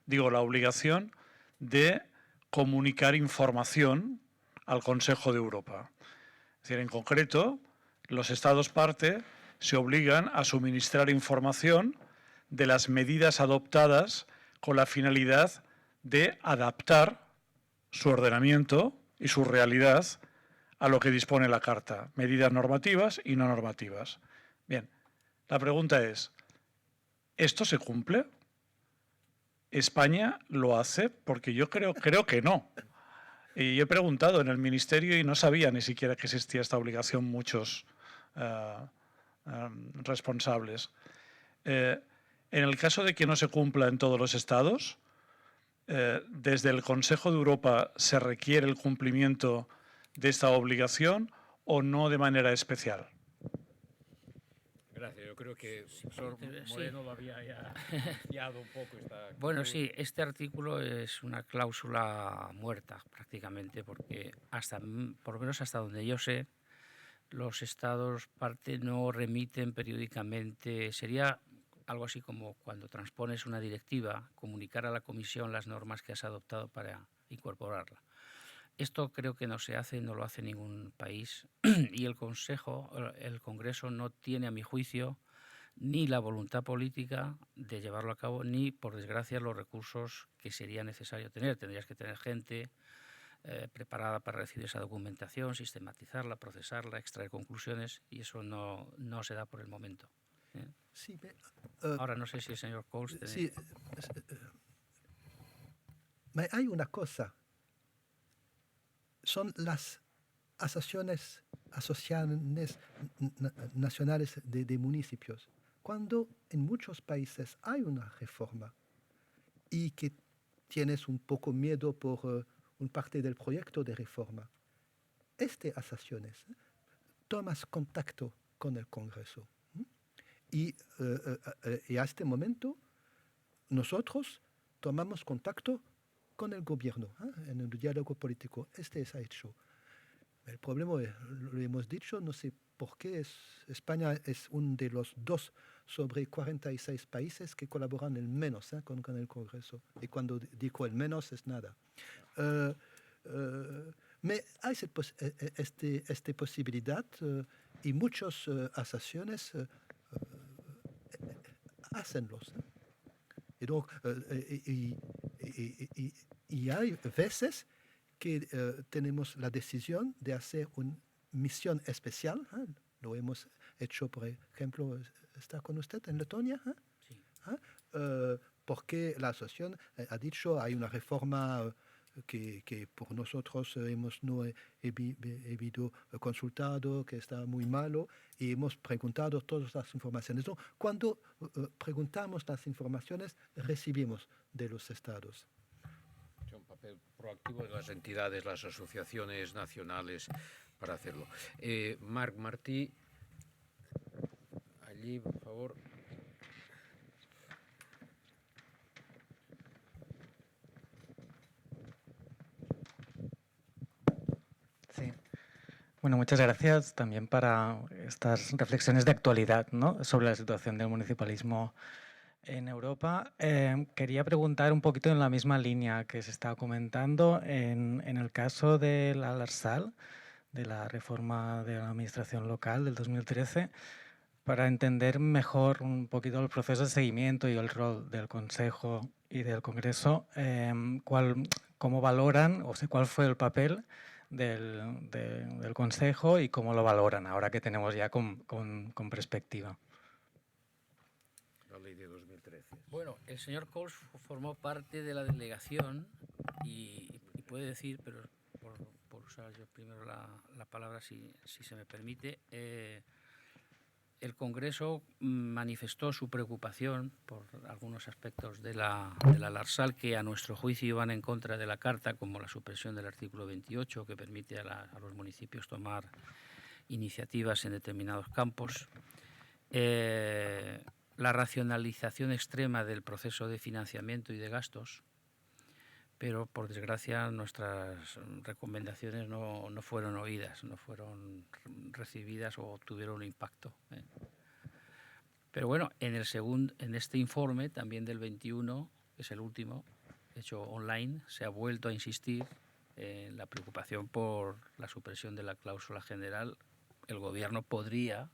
Digo, la obligación de comunicar información al Consejo de Europa. Es decir, en concreto, los estados parte se obligan a suministrar información de las medidas adoptadas con la finalidad de adaptar su ordenamiento y su realidad a lo que dispone la Carta, medidas normativas y no normativas. Bien, la pregunta es, ¿esto se cumple? ¿España lo hace? Porque yo creo que no. Y yo he preguntado en el Ministerio y no sabía ni siquiera que existía esta obligación muchos responsables. En el caso de que no se cumpla en todos los estados, ¿desde el Consejo de Europa se requiere el cumplimiento de esta obligación o no de manera especial? Gracias. Yo creo que el profesor Moreno lo había ya anunciado un poco. Bueno, sí, este artículo es una cláusula muerta prácticamente, porque por lo menos hasta donde yo sé, los estados parte no remiten periódicamente. Sería algo así como cuando transpones una directiva, comunicar a la Comisión las normas que has adoptado para incorporarla. Esto creo que no se hace, no lo hace ningún país, y el Congreso no tiene, a mi juicio, ni la voluntad política de llevarlo a cabo, ni, por desgracia, los recursos que sería necesario tener. Tendrías que tener gente preparada para recibir esa documentación, sistematizarla, procesarla, extraer conclusiones, y eso no se da por el momento. Sí, ahora no sé si el señor Coles... Sí, hay una cosa. Son las asociaciones nacionales de municipios. Cuando en muchos países hay una reforma y que tienes un poco miedo por un parte del proyecto de reforma, estas asociaciones tomas contacto con el Congreso. Y a este momento nosotros tomamos contacto con el gobierno, en el diálogo político. Este se ha hecho. El problema, lo hemos dicho, no sé por qué España es uno de los dos sobre 46 países que colaboran el menos con el Congreso. Y cuando digo el menos es nada. Me hay esta posibilidad y muchas asociaciones hacenlos. Y, donc, y hay veces que tenemos la decisión de hacer una misión especial. Lo hemos hecho, por ejemplo, ¿está con usted en Letonia? Sí. Porque la asociación ha dicho hay una reforma que por nosotros hemos no habido consultado, que está muy malo, y hemos preguntado todas las informaciones. ¿No? Cuando preguntamos las informaciones, recibimos de los estados. Es un papel proactivo de las entidades, las asociaciones nacionales para hacerlo. Marc Martí, allí, por favor. Sí. Bueno, muchas gracias también para estas reflexiones de actualidad, ¿no?, sobre la situación del municipalismo en Europa. Quería preguntar un poquito en la misma línea que se estaba comentando en el caso de la LARSAL, de la reforma de la administración local del 2013, para entender mejor un poquito el proceso de seguimiento y el rol del Consejo y del Congreso, cómo valoran, o sea, cuál fue el papel del Consejo y cómo lo valoran ahora que tenemos ya con perspectiva. La ley de 2013. Bueno, el señor Coles formó parte de la delegación y puede decir, pero por usar yo primero la palabra, si se me permite, el Congreso manifestó su preocupación por algunos aspectos de la LARSAL que a nuestro juicio iban en contra de la Carta, como la supresión del artículo 28, que permite a los municipios tomar iniciativas en determinados campos, la racionalización extrema del proceso de financiamiento y de gastos, pero por desgracia nuestras recomendaciones no fueron oídas, no fueron recibidas o tuvieron un impacto. Pero bueno, en este informe también del 21, que es el último, hecho online, se ha vuelto a insistir en la preocupación por la supresión de la cláusula general. El Gobierno podría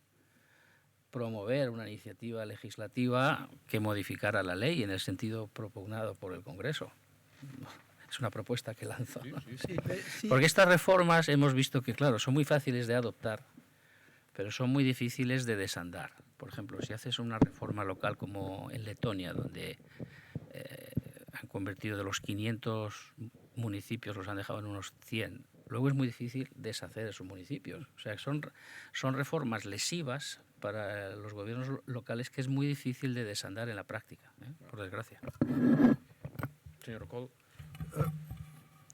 promover una iniciativa legislativa que modificara la ley en el sentido propugnado por el Congreso. Es una propuesta que lanzo, ¿no? Sí. Porque estas reformas hemos visto que, claro, son muy fáciles de adoptar, pero son muy difíciles de desandar. Por ejemplo, si haces una reforma local como en Letonia, donde han convertido de los 500 municipios, los han dejado en unos 100, luego es muy difícil deshacer esos municipios. O sea, son reformas lesivas para los gobiernos locales que es muy difícil de desandar en la práctica, por desgracia. Señor Cole.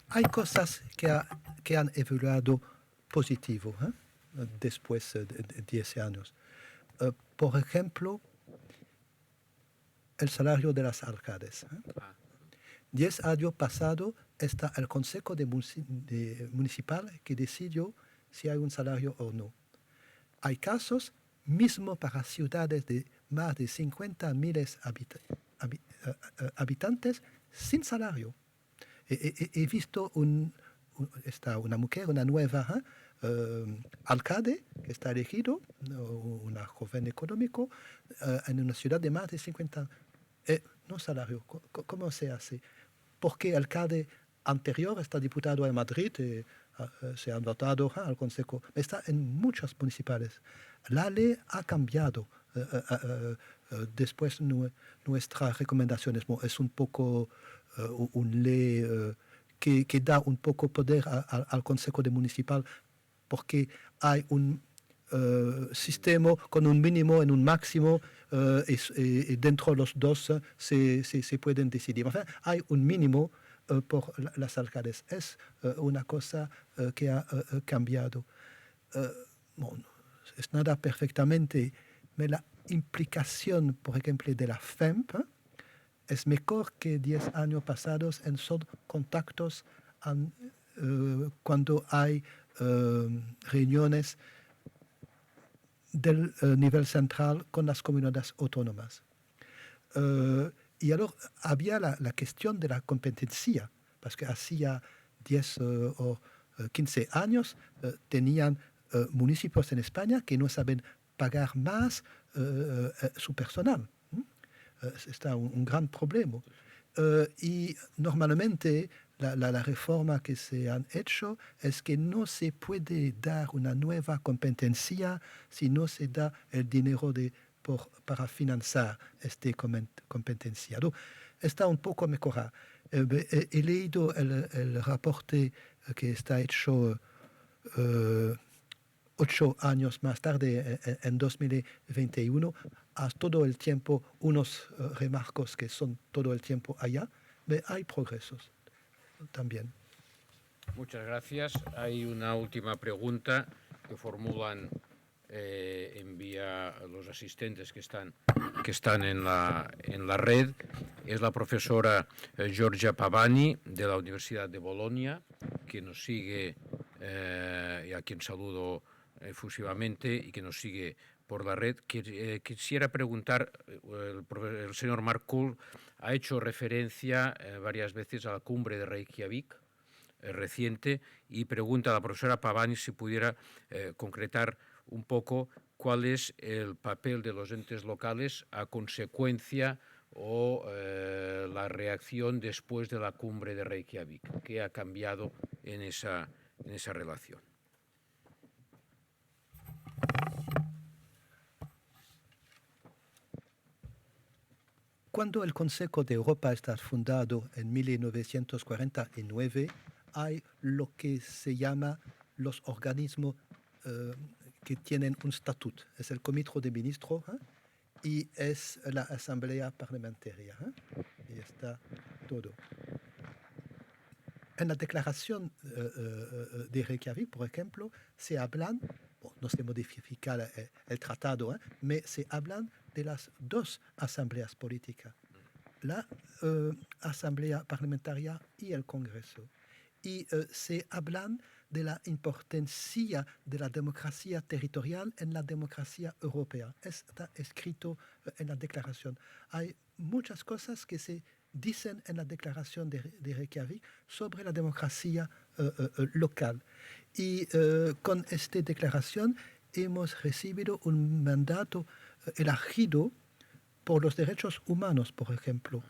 Hay cosas que han evolucionado positivo después de 10 años. Por ejemplo, el salario de las alcaldes. 10 años pasados está el Consejo Municipal que decidió si hay un salario o no. Hay casos, mismo para ciudades de más de 50.000 habitantes, sin salario. He visto una mujer, una nueva alcalde que está elegido, una joven económico, en una ciudad de más de 50. No salario. ¿Cómo se hace? Porque el alcalde anterior está diputado en Madrid, se ha votado al Consejo. Está en muchas municipales. La ley ha cambiado. Después nuestras recomendaciones es un poco una ley que da un poco poder al Consejo Municipal porque hay un sistema con un mínimo y un máximo y dentro de los dos se pueden decidir. Enfin, hay un mínimo por las alcaldes. Es una cosa que ha cambiado. Bueno, es nada perfectamente, pero la implicación, por ejemplo, de la FEMP es mejor que 10 años pasados en son contactos cuando hay reuniones del nivel central con las comunidades autónomas. Y alors había la cuestión de la competencia, porque hacía 10 o 15 años tenían municipios en España que no saben pagar más su personal. Está un gran problema. Y normalmente la reforma que se han hecho es que no se puede dar una nueva competencia si no se da el dinero para financiar esta competencia. Está un poco mejorado. He leído el reporte que está hecho 8 años más tarde, en 2021, a todo el tiempo unos remarcos que son todo el tiempo allá, pero hay progresos también. Muchas gracias. Hay una última pregunta que formulan en vía los asistentes que están en la red. Es la profesora Giorgia Pavani de la Universidad de Bolonia, que nos sigue y a quien saludo efusivamente y que nos sigue por la red. Quisiera preguntar, el señor Markul ha hecho referencia varias veces a la cumbre de Reykjavik reciente y pregunta a la profesora Pavani si pudiera concretar un poco cuál es el papel de los entes locales a consecuencia o la reacción después de la cumbre de Reykjavik. ¿Qué ha cambiado en esa relación? Cuando el Consejo de Europa está fundado en 1949, hay lo que se llama los organismos que tienen un estatuto. Es el Comité de Ministros y es la Asamblea Parlamentaria. Y está todo. En la declaración de Reykjavik, por ejemplo, se hablan, no se modifica el tratado, pero se hablan de las dos asambleas políticas, la Asamblea Parlamentaria y el Congreso. Y se hablan de la importancia de la democracia territorial en la democracia europea. Está escrito en la declaración. Hay muchas cosas que se dicen en la declaración de Reykjavik sobre la democracia local. Y con esta declaración hemos recibido un mandato elegido por los derechos humanos, por ejemplo.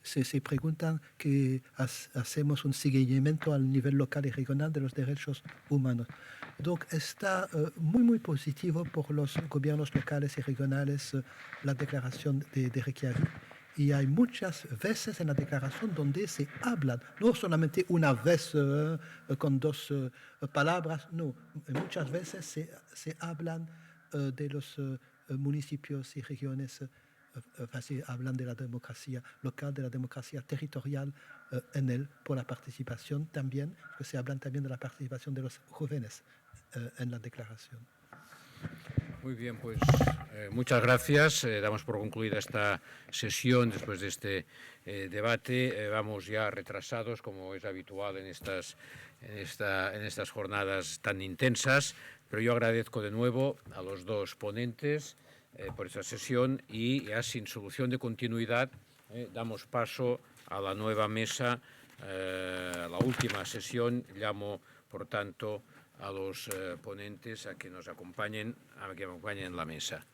Se preguntan que hacemos un seguimiento al nivel local y regional de los derechos humanos. Donc está muy positivo por los gobiernos locales y regionales la declaración de Reykjavik. Y hay muchas veces en la declaración donde se hablan, no solamente una vez con dos palabras, no, muchas veces se hablan de los municipios y regiones, hablan de la democracia local, de la democracia territorial en él, por la participación también, que se hablan también de la participación de los jóvenes en la declaración. Muy bien, pues muchas gracias. Damos por concluida esta sesión después de este debate. Vamos ya retrasados, como es habitual en estas jornadas tan intensas, pero yo agradezco de nuevo a los dos ponentes por esta sesión y ya sin solución de continuidad damos paso a la nueva mesa, a la última sesión. Llamo, por tanto, a los ponentes a que nos acompañen en la mesa.